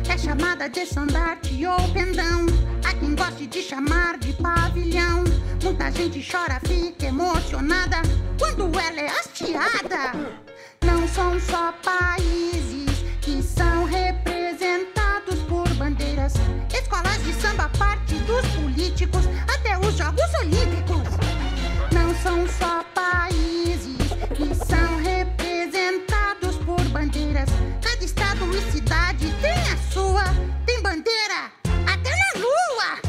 É chamada de estandarte ou pendão, há quem goste de chamar de pavilhão. Muita gente chora, fica emocionada quando ela é hasteada. Não são só países que são representados por bandeiras. Escolas de samba, partidos políticos, até os Jogos Olímpicos. Não são só países que são representados por bandeiras. Cada estado e cidade tem a sua, tem bandeira até na lua.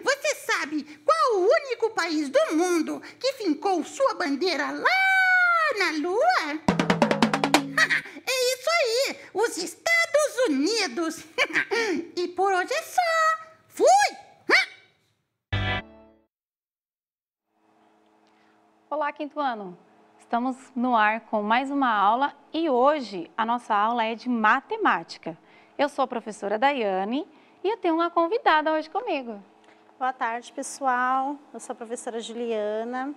Você sabe qual o único país do mundo que fincou sua bandeira lá na lua? É isso aí, os Estados Unidos. E por hoje é só. Fui!
Olá, quinto ano! Estamos no ar com mais uma aula e hoje a nossa aula é de matemática. Eu sou a professora Daiane E eu tenho uma convidada hoje comigo.
Boa tarde, pessoal. Eu sou a professora Juliana.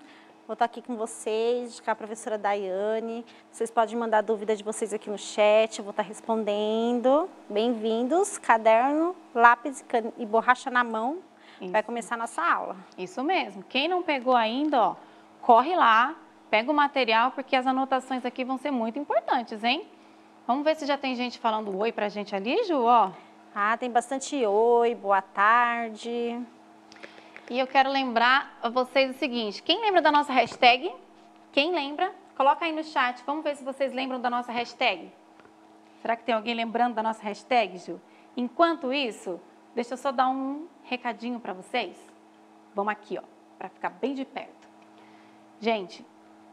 Vou estar aqui com vocês, com a professora Daiane. Vocês podem mandar dúvida de vocês aqui no chat, eu vou estar respondendo. Bem-vindos. Caderno, lápis e borracha na mão. Isso. Vai começar a nossa aula.
Isso mesmo. Quem não pegou ainda, ó, corre lá, pega o material, porque as anotações aqui vão ser muito importantes, hein? Vamos ver se já tem gente falando oi pra gente ali, Ju, ó.
Ah, tem bastante oi, boa tarde.
E eu quero lembrar a vocês o seguinte, quem lembra da nossa hashtag? Quem lembra? Coloca aí no chat, vamos ver se vocês lembram da nossa hashtag. Será que tem alguém lembrando da nossa hashtag, Ju? Enquanto isso, deixa eu só dar um recadinho para vocês. Vamos aqui, ó, para ficar bem de perto. Gente,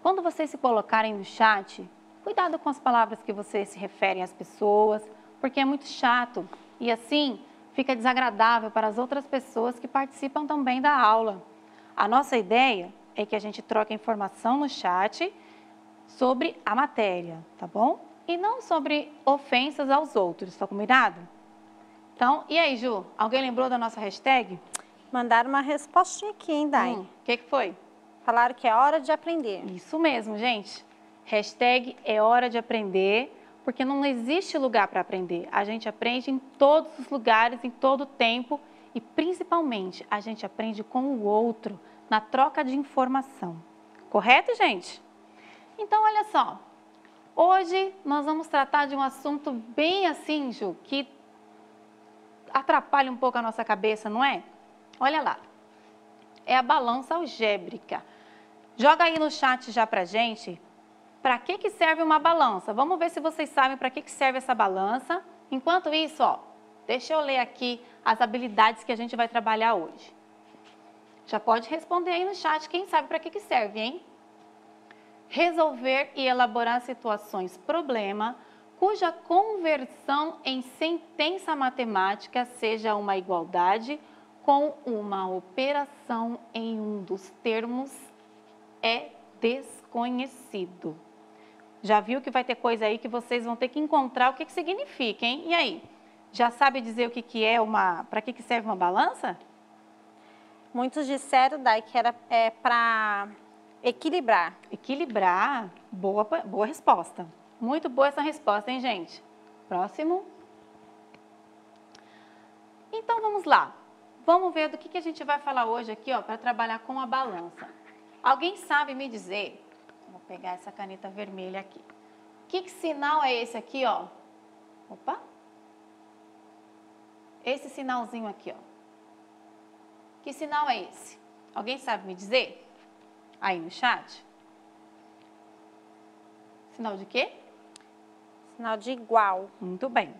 quando vocês se colocarem no chat, cuidado com as palavras que vocês se referem às pessoas, porque é muito chato e assim fica desagradável para as outras pessoas que participam também da aula. A nossa ideia é que a gente troque informação no chat sobre a matéria, tá bom? E não sobre ofensas aos outros, tá combinado? Então, e aí, Ju? Alguém lembrou da nossa hashtag?
Mandaram uma respostinha aqui, hein, Dai?
O que foi?
Falaram que é hora de aprender.
Isso mesmo, gente. Hashtag é hora de aprender, porque não existe lugar para aprender. A gente aprende em todos os lugares, em todo o tempo e, principalmente, a gente aprende com o outro, na troca de informação. Correto, gente? Então, olha só. Hoje nós vamos tratar de um assunto bem assim, Ju, que atrapalha um pouco a nossa cabeça, não é? Olha lá. É a balança algébrica. Joga aí no chat já pra gente. Para que serve uma balança? Vamos ver se vocês sabem para que serve essa balança. Enquanto isso, ó, deixa eu ler aqui as habilidades que a gente vai trabalhar hoje. Já pode responder aí no chat quem sabe para que serve, hein? Resolver e elaborar situações problema cuja conversão em sentença matemática seja uma igualdade com uma operação em um dos termos é desconhecido. Já viu que vai ter coisa aí que vocês vão ter que encontrar o que significa, hein? E aí? Já sabe dizer o que é para que serve uma balança?
Muitos disseram, Dai, que era para equilibrar.
Equilibrar? Boa resposta. Muito boa essa resposta, hein, gente? Próximo. Então, vamos lá. Vamos ver do que a gente vai falar hoje aqui, ó, para trabalhar com a balança. Alguém sabe me dizer... Vou pegar essa caneta vermelha aqui. Que sinal é esse aqui, ó? Opa! Esse sinalzinho aqui, ó. Que sinal é esse? Alguém sabe me dizer? Aí no chat. Sinal de quê?
Sinal de igual.
Muito bem.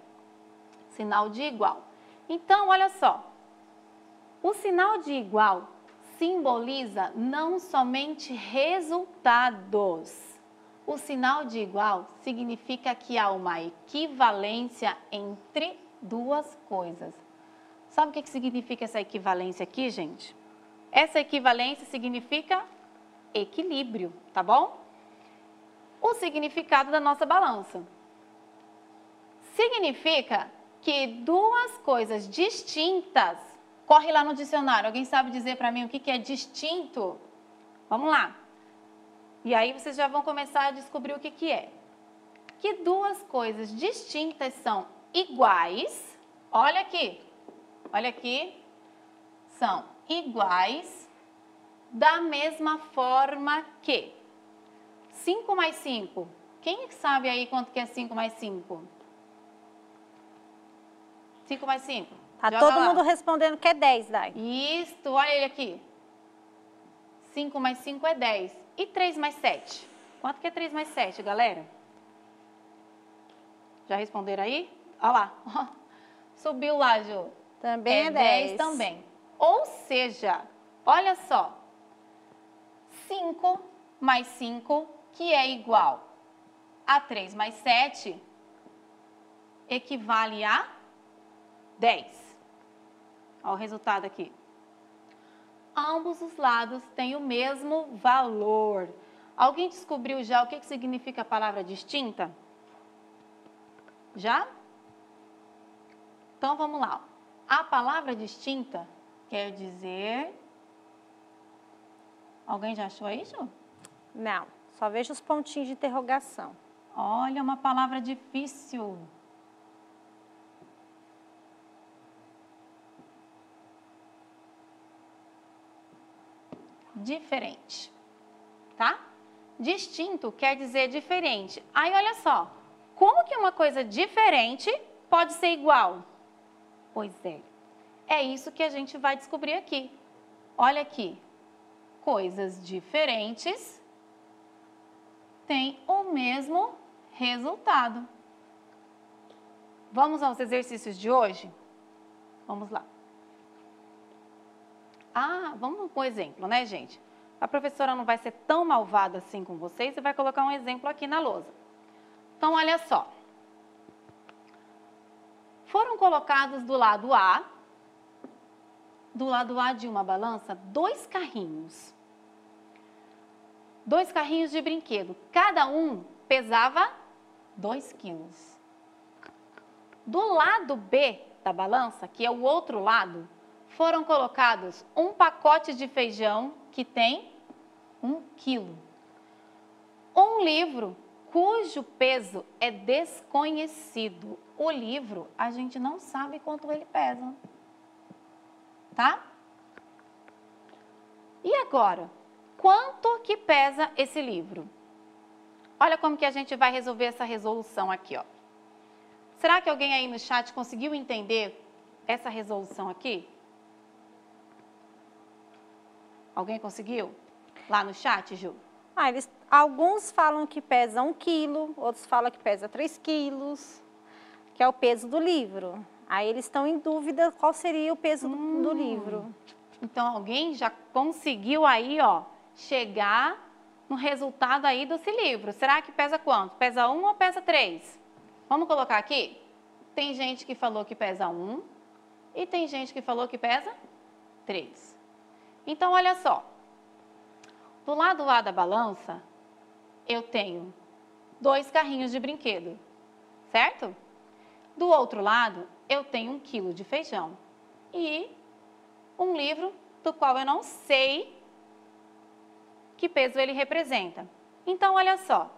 Sinal de igual. Então, olha só. O sinal de igual simboliza não somente resultados. O sinal de igual significa que há uma equivalência entre duas coisas. Sabe o que significa essa equivalência aqui, gente? Essa equivalência significa equilíbrio, tá bom? O significado da nossa balança significa que duas coisas distintas. Corre lá no dicionário. Alguém sabe dizer para mim o que é distinto? Vamos lá. E aí vocês já vão começar a descobrir o que é. Que duas coisas distintas são iguais. Olha aqui. Olha aqui. São iguais da mesma forma que 5 mais 5. Quem sabe aí quanto que é 5 mais 5? 5 mais 5.
Tá todo mundo respondendo que é 10, Dai.
Isso, olha ele aqui. 5 mais 5 é 10. E 3 mais 7? Quanto que é 3 mais 7, galera? Já responderam aí? Olha lá. Subiu lá, Ju.
Também é 10.
Também. Ou seja, olha só. 5 mais 5, que é igual a 3 mais 7, equivale a 10. Olha o resultado aqui. Ambos os lados têm o mesmo valor. Alguém descobriu já o que significa a palavra distinta? Já? Então, vamos lá. A palavra distinta quer dizer... Alguém já achou isso?
Não, só vejo os pontinhos de interrogação.
Olha, uma palavra difícil. Diferente, tá? Distinto quer dizer diferente. Aí, olha só, como que uma coisa diferente pode ser igual? Pois é isso que a gente vai descobrir aqui. Olha aqui, coisas diferentes têm o mesmo resultado. Vamos aos exercícios de hoje? Vamos lá. Vamos com um exemplo, né, gente? A professora não vai ser tão malvada assim com vocês e vai colocar um exemplo aqui na lousa. Então, olha só. Foram colocados do lado A de uma balança, 2 carrinhos. 2 carrinhos de brinquedo. Cada um pesava 2 quilos. Do lado B da balança, que é o outro lado, foram colocados um pacote de feijão que tem 1 quilo. Um livro cujo peso é desconhecido. O livro, a gente não sabe quanto ele pesa. Tá? E agora, quanto que pesa esse livro? Olha como que a gente vai resolver essa resolução aqui, ó. Será que alguém aí no chat conseguiu entender essa resolução aqui? Alguém conseguiu? Lá no chat, Ju?
Alguns falam que pesa 1 quilo, outros falam que pesa 3 quilos, que é o peso do livro. Aí eles estão em dúvida qual seria o peso do livro.
Então, alguém já conseguiu aí, ó, chegar no resultado aí desse livro. Será que pesa quanto? Pesa 1 ou pesa 3? Vamos colocar aqui? Tem gente que falou que pesa 1 e tem gente que falou que pesa 3. Então, olha só. Do lado A da balança, eu tenho 2 carrinhos de brinquedo, certo? Do outro lado, eu tenho 1 quilo de feijão e um livro do qual eu não sei que peso ele representa. Então, olha só.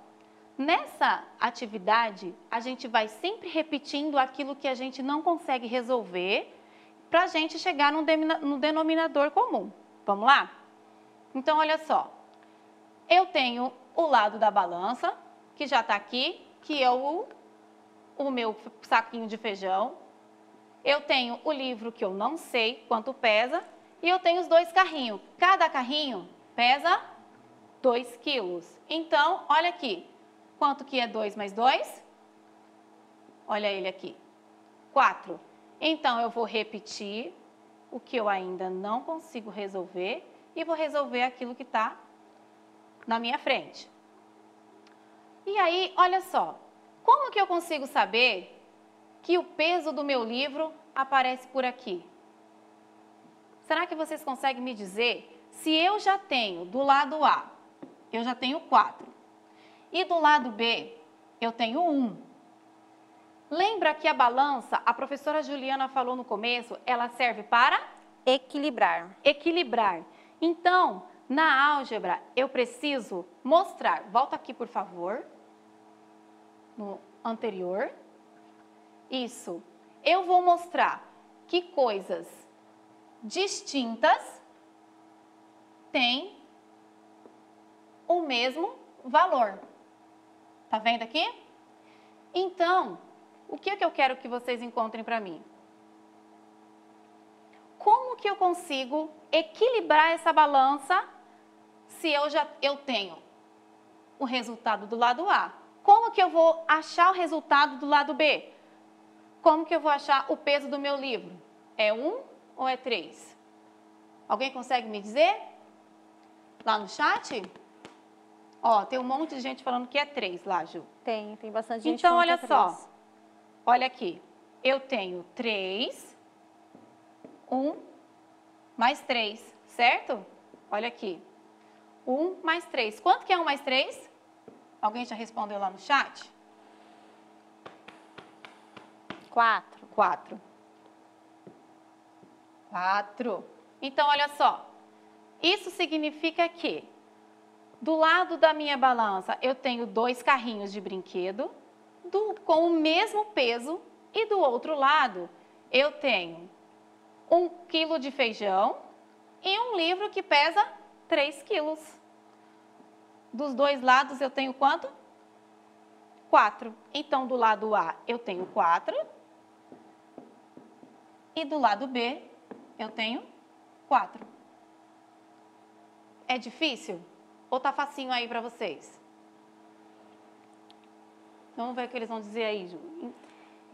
Nessa atividade, a gente vai sempre repetindo aquilo que a gente não consegue resolver para a gente chegar no denominador comum. Vamos lá? Então, olha só. Eu tenho o lado da balança, que já está aqui, que é o meu saquinho de feijão. Eu tenho o livro que eu não sei quanto pesa. E eu tenho os 2 carrinhos. Cada carrinho pesa 2 quilos. Então, olha aqui. Quanto que é 2 mais 2? Olha ele aqui. 4. Então, eu vou repetir o que eu ainda não consigo resolver e vou resolver aquilo que está na minha frente. E aí, olha só. Como que eu consigo saber que o peso do meu livro aparece por aqui? Será que vocês conseguem me dizer se eu já tenho do lado A, eu já tenho 4, e do lado B, eu tenho 1. Lembra que a balança, a professora Juliana falou no começo, ela serve para?
Equilibrar.
Equilibrar. Então, na álgebra, eu preciso mostrar. Volta aqui, por favor. No anterior. Isso. Eu vou mostrar que coisas distintas têm o mesmo valor. Tá vendo aqui? Então, o que é que eu quero que vocês encontrem para mim? Como que eu consigo equilibrar essa balança se eu tenho o resultado do lado A? Como que eu vou achar o resultado do lado B? Como que eu vou achar o peso do meu livro? É 1 ou é 3? Alguém consegue me dizer? Lá no chat? Ó, tem um monte de gente falando que é 3 lá, Ju.
Tem bastante gente
então,
falando
olha
que é
só.
3.
Olha aqui. Eu tenho 3, 1 mais 3, certo? Olha aqui. 1 mais 3. Quanto que é 1 mais 3? Alguém já respondeu lá no chat?
4.
4. 4. Então, olha só. Isso significa que do lado da minha balança eu tenho 2 carrinhos de brinquedo com o mesmo peso e do outro lado eu tenho 1 quilo de feijão e um livro que pesa 3 quilos. Dos 2 lados eu tenho quanto? 4. Então, do lado A eu tenho 4 e do lado B eu tenho 4. É difícil? Ou tá facinho aí para vocês? Vamos ver o que eles vão dizer aí, Ju.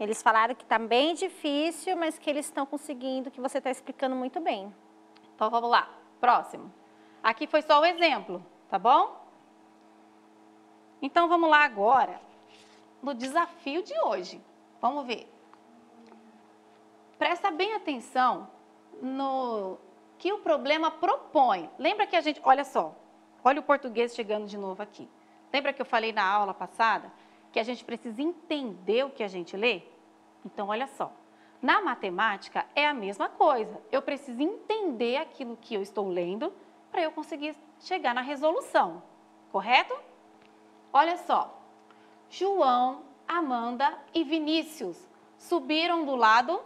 Eles falaram que tá bem difícil, mas que eles estão conseguindo, que você está explicando muito bem.
Então, vamos lá. Próximo. Aqui foi só o exemplo, tá bom? Então, vamos lá agora no desafio de hoje. Vamos ver. Presta bem atenção no que o problema propõe. Lembra que a gente... Olha só. Olha o português chegando de novo aqui. Lembra que eu falei na aula passada que a gente precisa entender o que a gente lê? Então, olha só. Na matemática é a mesma coisa. Eu preciso entender aquilo que eu estou lendo para eu conseguir chegar na resolução. Correto? Olha só. João, Amanda e Vinícius subiram do lado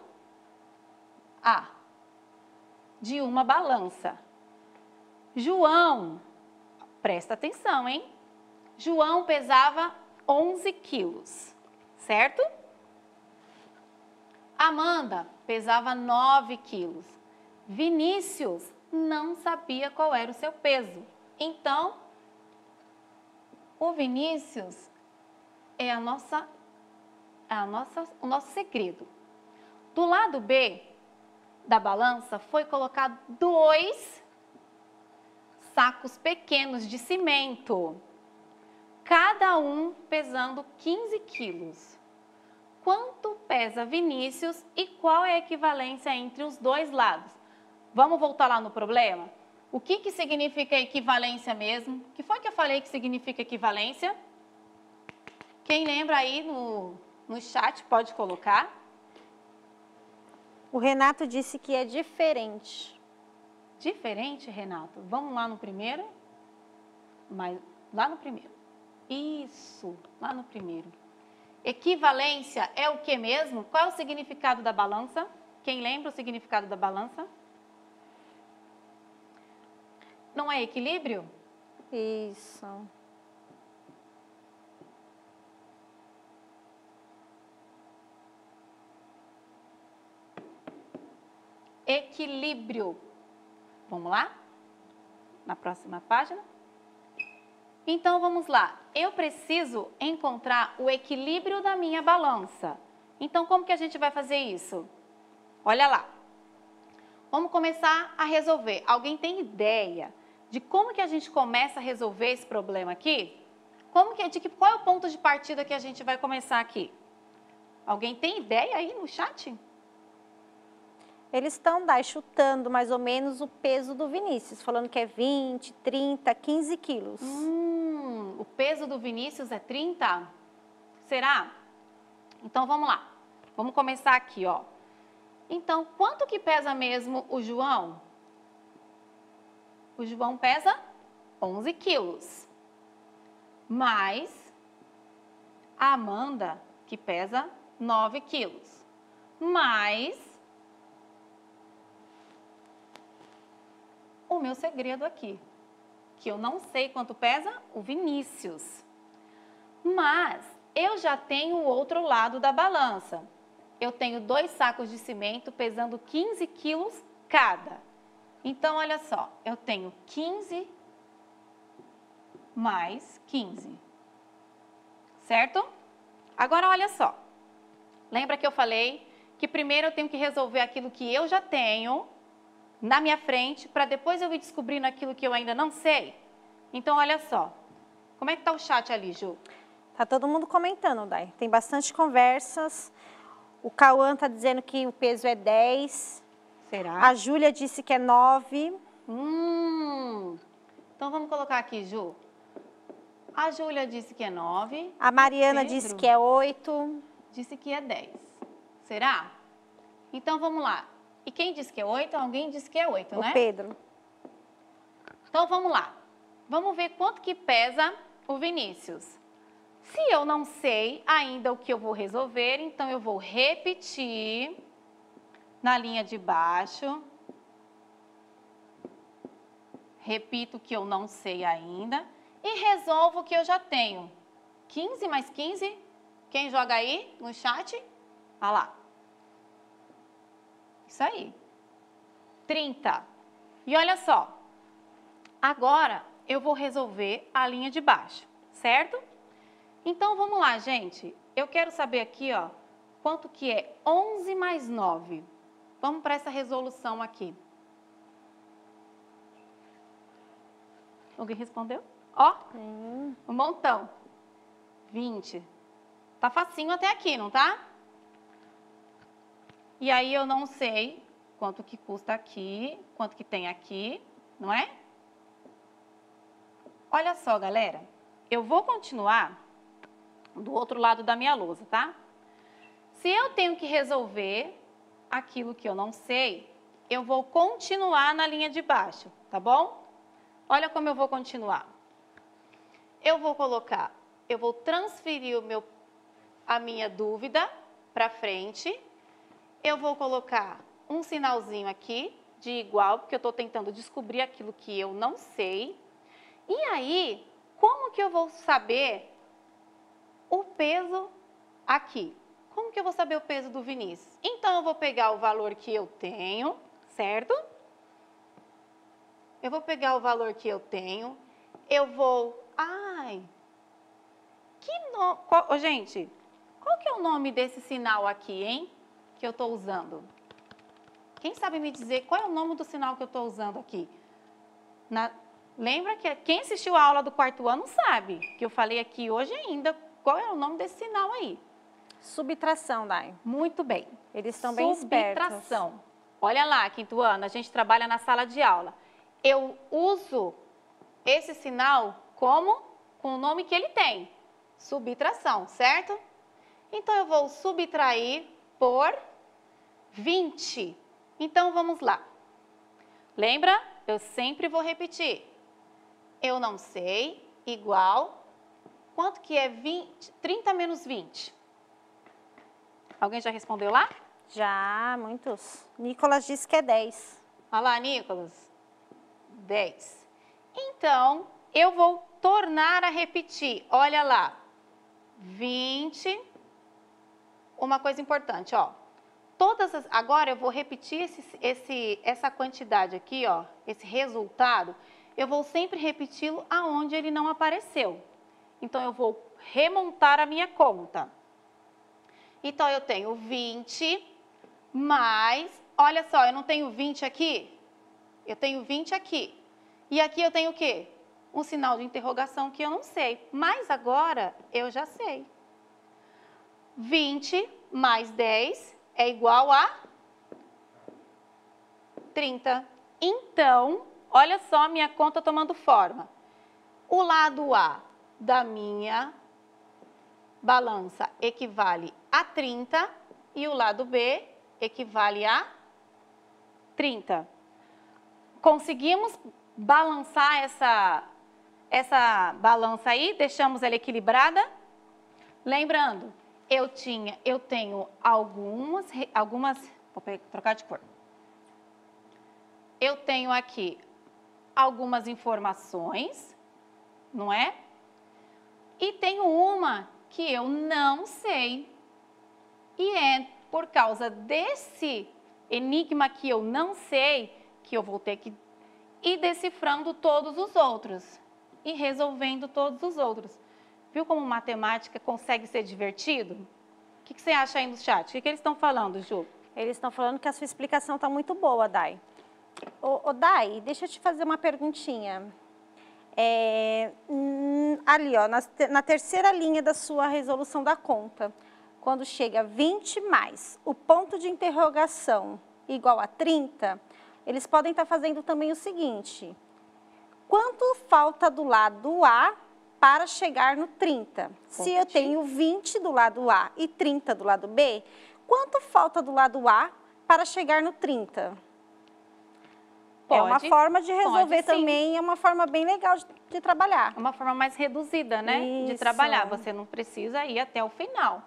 A de uma balança. João, presta atenção, hein? João pesava 11 quilos, certo? Amanda pesava 9 quilos. Vinícius não sabia qual era o seu peso. Então, o Vinícius é o nosso segredo. Do lado B da balança foi colocado 2 sacos pequenos de cimento, cada um pesando 15 quilos. Quanto pesa Vinícius e qual é a equivalência entre os 2 lados? Vamos voltar lá no problema? O que significa equivalência mesmo? O que foi que eu falei que significa equivalência? Quem lembra aí no chat pode colocar.
O Renato disse que é diferente.
Diferente, Renato? Vamos lá no primeiro? Lá no primeiro. Isso, lá no primeiro. Equivalência é o que mesmo? Qual é o significado da balança? Quem lembra o significado da balança? Não é equilíbrio?
Isso.
Equilíbrio. Vamos lá? Na próxima página. Então, vamos lá. Eu preciso encontrar o equilíbrio da minha balança. Então, como que a gente vai fazer isso? Olha lá. Vamos começar a resolver. Alguém tem ideia de como que a gente começa a resolver esse problema aqui? Qual é o ponto de partida que a gente vai começar aqui? Alguém tem ideia aí no chat?
Eles estão chutando mais ou menos o peso do Vinícius, falando que é 20, 30, 15 quilos.
O peso do Vinícius é 30? Será? Então, vamos lá. Vamos começar aqui, ó. Então, quanto que pesa mesmo o João? O João pesa 11 quilos. Mais a Amanda, que pesa 9 quilos. Mais o meu segredo aqui, que eu não sei quanto pesa o Vinícius. Mas eu já tenho o outro lado da balança. Eu tenho 2 sacos de cimento pesando 15 quilos cada. Então, olha só, eu tenho 15 mais 15. Certo? Agora, olha só. Lembra que eu falei que primeiro eu tenho que resolver aquilo que eu já tenho na minha frente, para depois eu ir descobrindo aquilo que eu ainda não sei? Então, olha só. Como é que tá o chat ali, Ju?
Tá todo mundo comentando, Dai. Tem bastante conversas. O Cauã tá dizendo que o peso é 10.
Será?
A Júlia disse que é 9.
Então, vamos colocar aqui, Ju. A Júlia disse que é 9.
A Mariana disse que é 8.
Disse que é 10. Será? Então, vamos lá. E quem disse que é 8? Alguém disse que é 8, né?
O Pedro.
Então, vamos lá. Vamos ver quanto que pesa o Vinícius. Se eu não sei ainda o que eu vou resolver, então eu vou repetir na linha de baixo. Repito o que eu não sei ainda e resolvo o que eu já tenho. 15 mais 15, quem joga aí no chat? Olha lá. Isso aí. 30. E olha só. Agora eu vou resolver a linha de baixo, certo? Então vamos lá, gente. Eu quero saber aqui, ó, quanto que é 11 mais 9. Vamos para essa resolução aqui. Alguém respondeu? Ó, um montão. 20. Tá facinho até aqui, não tá? E aí eu não sei quanto que custa aqui, quanto que tem aqui, não é? Olha só, galera. Eu vou continuar do outro lado da minha lousa, tá? Se eu tenho que resolver aquilo que eu não sei, eu vou continuar na linha de baixo, tá bom? Olha como eu vou continuar. Eu vou colocar, eu vou transferir a minha dúvida para frente. Eu vou colocar um sinalzinho aqui de igual, porque eu estou tentando descobrir aquilo que eu não sei. E aí, como que eu vou saber o peso aqui? Como que eu vou saber o peso do Vinícius? Então, eu vou pegar o valor que eu tenho, certo? Eu vou pegar o valor que eu tenho, eu vou... Ai! Gente, qual que é o nome desse sinal aqui, hein? Que eu estou usando? Quem sabe me dizer qual é o nome do sinal que eu estou usando aqui? Lembra que quem assistiu a aula do quarto ano sabe que eu falei aqui hoje ainda qual é o nome desse sinal aí?
Subtração, Dai.
Muito bem.
Eles estão bem espertos.
Subtração. Olha lá, quinto ano, a gente trabalha na sala de aula. Eu uso esse sinal com o nome que ele tem. Subtração, certo? Então, eu vou subtrair por 20. Então, vamos lá. Lembra? Eu sempre vou repetir. Eu não sei, igual. Quanto que é 30 menos 20? Alguém já respondeu lá?
Já, muitos. Nicolas disse que é 10.
Olha lá, Nicolas. 10. Então, eu vou tornar a repetir. Olha lá. 20. Uma coisa importante, ó. Agora eu vou repetir essa quantidade aqui, ó. Esse resultado. Eu vou sempre repeti-lo aonde ele não apareceu. Então, eu vou remontar a minha conta. Então, eu tenho 20 mais... Olha só, eu não tenho 20 aqui? Eu tenho 20 aqui. E aqui eu tenho o quê? Um sinal de interrogação que eu não sei. Mas agora eu já sei. 20 mais 10 é igual a 30. Então, olha só a minha conta tomando forma. O lado A da minha balança equivale a 30 e o lado B equivale a 30. Conseguimos balançar essa balança aí, deixamos ela equilibrada. Lembrando, eu tenho algumas, vou trocar de cor. Eu tenho aqui algumas informações, não é? E tenho uma que eu não sei. E é por causa desse enigma que eu não sei que eu vou ter que ir decifrando todos os outros e resolvendo todos os outros. Viu como matemática consegue ser divertido? O que você acha aí no chat? O que eles estão falando, Ju?
Eles estão falando que a sua explicação está muito boa, Dai. Ô, Dai, deixa eu te fazer uma perguntinha. Ali, ó, na terceira linha da sua resolução da conta, quando chega 20 mais o ponto de interrogação igual a 30, eles podem estar fazendo também o seguinte: quanto falta do lado A para chegar no 30? Se eu tenho 20 do lado A e 30 do lado B, quanto falta do lado A para chegar no 30?
Pode,
é uma forma de resolver
pode,
também, é uma forma bem legal de trabalhar.
É uma forma mais reduzida, né? De
Isso.
trabalhar. Você não precisa ir até o final.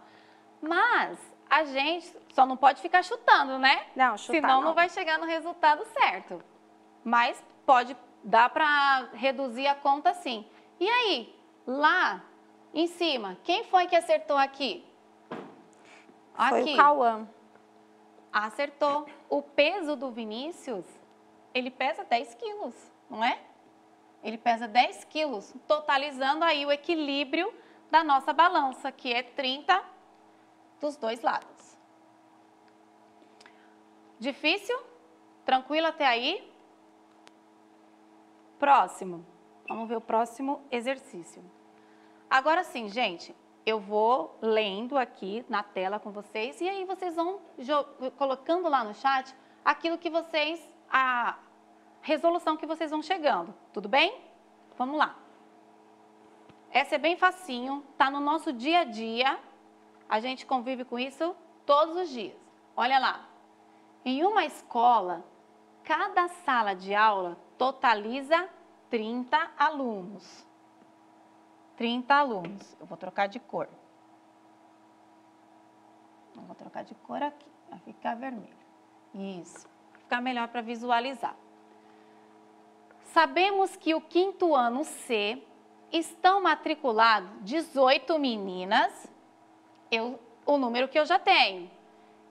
Mas a gente só não pode ficar chutando, né?
Não, chutar
Senão não vai chegar no resultado certo. Mas dá para reduzir a conta sim. E aí, lá em cima, quem foi que acertou aqui?
Foi
Aqui.
o Cauã.
Acertou. O peso do Vinícius, ele pesa 10 quilos, não é? Ele pesa 10 quilos, totalizando aí o equilíbrio da nossa balança, que é 30 dos dois lados. Difícil? Tranquilo até aí? Próximo. Vamos ver o próximo exercício. Agora sim, gente, eu vou lendo aqui na tela com vocês e aí vocês vão colocando lá no chat aquilo que vocês, a resolução que vocês vão chegando. Tudo bem? Vamos lá. Essa é bem facinho, tá no nosso dia a dia. A gente convive com isso todos os dias. Olha lá. Em uma escola, cada sala de aula totaliza 30 alunos. 30 alunos. Eu vou trocar de cor. Eu vou trocar de cor aqui, vai ficar vermelho. Isso, vai ficar melhor para visualizar. Sabemos que o 5º ano C estão matriculados 18 meninas, o número que eu já tenho,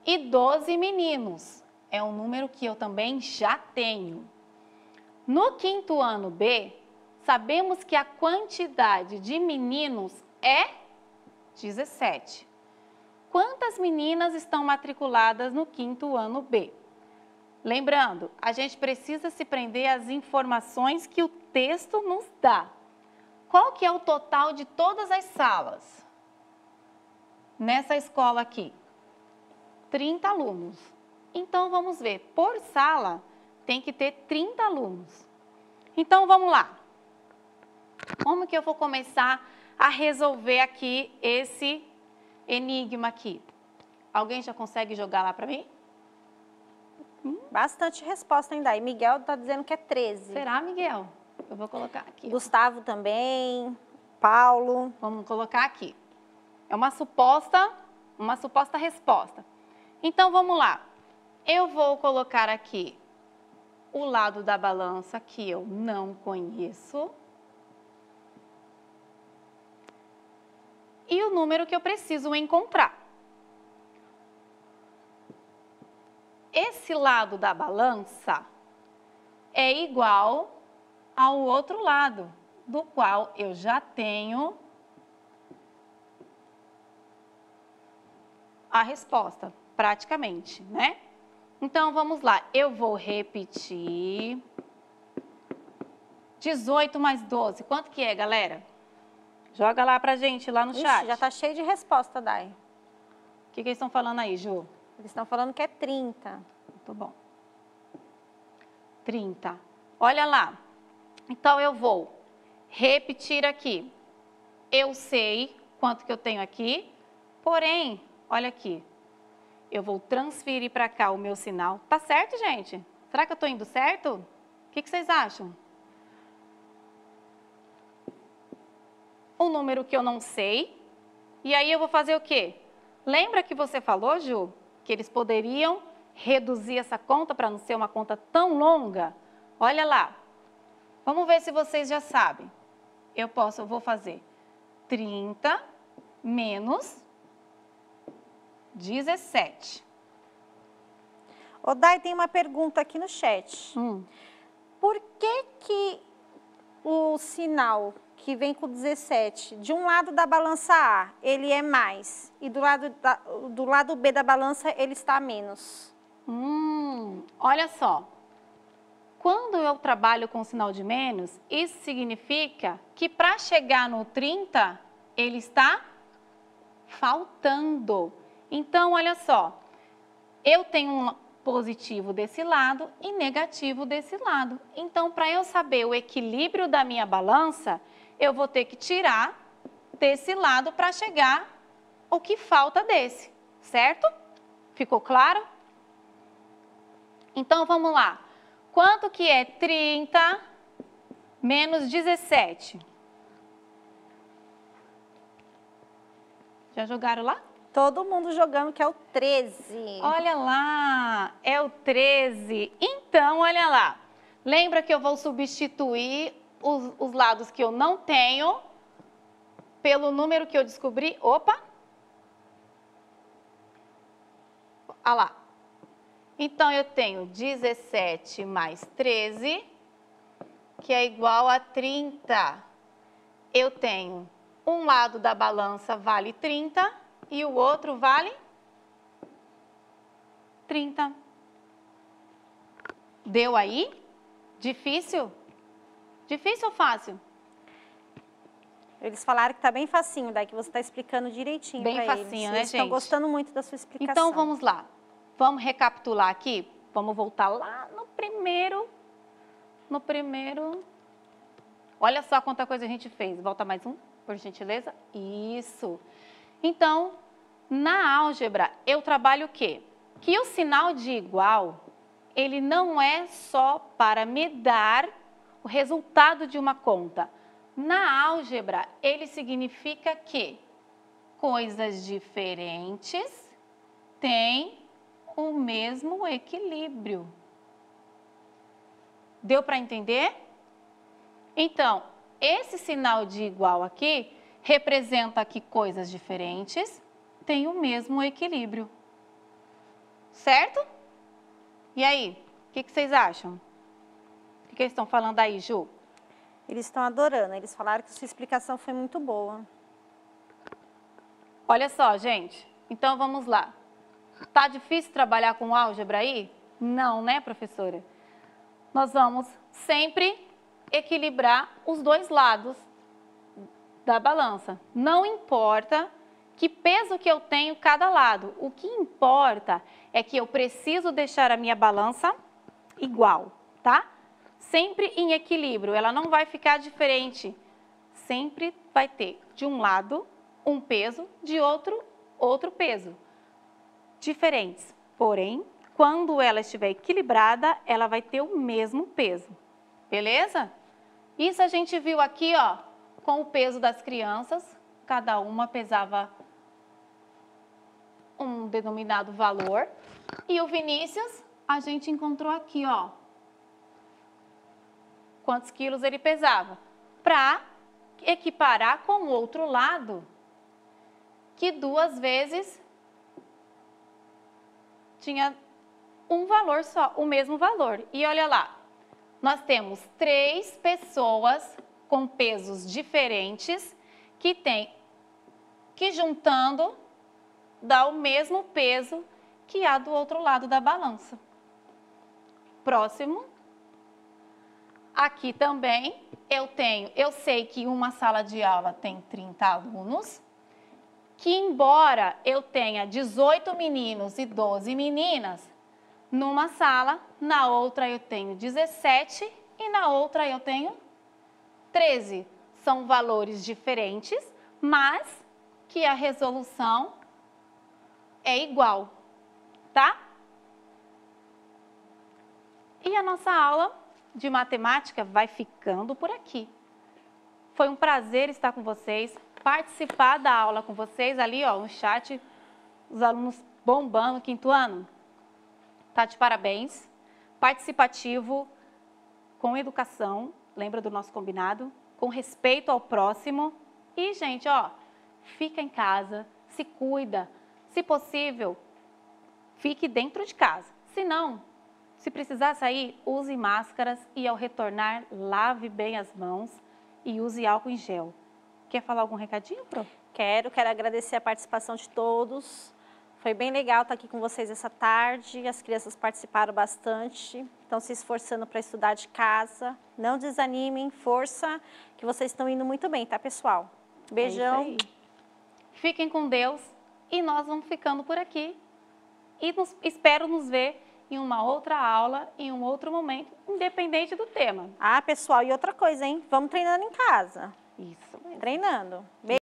e 12 meninos, é um número que eu também já tenho. No 5º ano B, sabemos que a quantidade de meninos é 17. Quantas meninas estão matriculadas no 5º ano B? Lembrando, a gente precisa se prender às informações que o texto nos dá. Qual que é o total de todas as salas? Nessa escola aqui, 30 alunos. Então, vamos ver, por sala tem que ter 30 alunos. Então, vamos lá. Como que eu vou começar a resolver aqui esse enigma aqui? Alguém já consegue jogar lá para mim?
Bastante resposta ainda aí. Miguel está dizendo que é 13.
Será, Miguel? Eu vou colocar aqui.
Gustavo também, Paulo.
Vamos colocar aqui. É uma suposta resposta. Então, vamos lá. Eu vou colocar aqui o lado da balança que eu não conheço. E o número que eu preciso encontrar. Esse lado da balança é igual ao outro lado, do qual eu já tenho a resposta, praticamente, né? Então, vamos lá. Eu vou repetir. 18 mais 12. Quanto que é, galera? Joga lá pra gente, lá no chat.
Já tá cheio de resposta, Dai.
O que eles estão falando aí, Ju?
Eles estão falando que é 30.
Muito bom. 30. Olha lá. Então, eu vou repetir aqui. Eu sei quanto que eu tenho aqui, porém, olha aqui. Eu vou transferir para cá o meu sinal. Tá certo, gente? Será que eu estou indo certo? O que vocês acham? Um número que eu não sei. E aí eu vou fazer o quê? Lembra que você falou, Ju, que eles poderiam reduzir essa conta para não ser uma conta tão longa? Olha lá. Vamos ver se vocês já sabem. Eu vou fazer 30 menos 17.
Ô, Dai, tem uma pergunta aqui no chat. Por que o sinal que vem com 17, de um lado da balança A, ele é mais, e do lado B da balança, ele está menos?
Olha só. Quando eu trabalho com sinal de menos, isso significa que para chegar no 30, ele está faltando. Então, olha só, eu tenho um positivo desse lado e negativo desse lado. Então, para eu saber o equilíbrio da minha balança, eu vou ter que tirar desse lado para chegar o que falta desse, certo? Ficou claro? Então, vamos lá. Quanto que é 30 menos 17? Já jogaram lá?
Todo mundo jogando, que é o 13.
Olha lá, é o 13. Então, olha lá. Lembra que eu vou substituir os lados que eu não tenho pelo número que eu descobri? Opa! Olha lá. Então, eu tenho 17 mais 13, que é igual a 30. Eu tenho um lado da balança vale 30 e o outro vale 30. Deu aí? Difícil? Difícil ou fácil?
Eles falaram que tá bem facinho, daí que você tá explicando direitinho para eles.
Bem facinho, né,
Eles
gente?
estão gostando muito da sua explicação.
Então, vamos lá. Vamos recapitular aqui? Vamos voltar lá no primeiro. Olha só quanta coisa a gente fez. Volta mais um, por gentileza. Isso. Então, na álgebra, eu trabalho o quê? Que o sinal de igual, ele não é só para me dar o resultado de uma conta. Na álgebra, ele significa que coisas diferentes têm o mesmo equilíbrio. Deu para entender? Então, esse sinal de igual aqui representa que coisas diferentes têm o mesmo equilíbrio. Certo? E aí, o que vocês acham? O que eles estão falando aí, Ju?
Eles estão adorando, eles falaram que sua explicação foi muito boa.
Olha só, gente. Então, vamos lá. Tá difícil trabalhar com álgebra aí? Não, né, professora? Nós vamos sempre equilibrar os dois lados da balança. Não importa que peso que eu tenho cada lado. O que importa é que eu preciso deixar a minha balança igual, tá? Sempre em equilíbrio. Ela não vai ficar diferente. Sempre vai ter de um lado um peso, de outro peso. Diferentes. Porém, quando ela estiver equilibrada, ela vai ter o mesmo peso. Beleza? Isso a gente viu aqui, ó, com o peso das crianças. Cada uma pesava um denominado valor. E o Vinícius, a gente encontrou aqui, ó, quantos quilos ele pesava. Para equiparar com o outro lado, que duas vezes tinha um valor só, o mesmo valor. E olha lá, nós temos 3 pessoas com pesos diferentes que juntando dá o mesmo peso que há do outro lado da balança. Próximo. Aqui também eu sei que uma sala de aula tem 30 alunos, que embora eu tenha 18 meninos e 12 meninas, numa sala, na outra eu tenho 17 e na outra eu tenho 13. São valores diferentes, mas que a resolução é igual, tá? E a nossa aula de matemática vai ficando por aqui. Foi um prazer estar com vocês, participar da aula com vocês. Ali, ó, no chat, os alunos bombando, 5º ano. Tá de parabéns. Participativo, com educação, lembra do nosso combinado? Com respeito ao próximo. E, gente, ó, fica em casa, se cuida. Se possível, fique dentro de casa. Se não, se precisar sair, use máscaras e ao retornar, lave bem as mãos e use álcool em gel. Quer falar algum recadinho, Pro?
Quero agradecer a participação de todos. Foi bem legal estar aqui com vocês essa tarde. As crianças participaram bastante, estão se esforçando para estudar de casa. Não desanimem, força, que vocês estão indo muito bem, tá, pessoal? Beijão.
É isso aí. Fiquem com Deus e nós vamos ficando por aqui. E espero nos ver em uma outra aula, em um outro momento, independente do tema.
Ah, pessoal, e outra coisa, hein? Vamos treinando em casa.
Isso.
Treinando.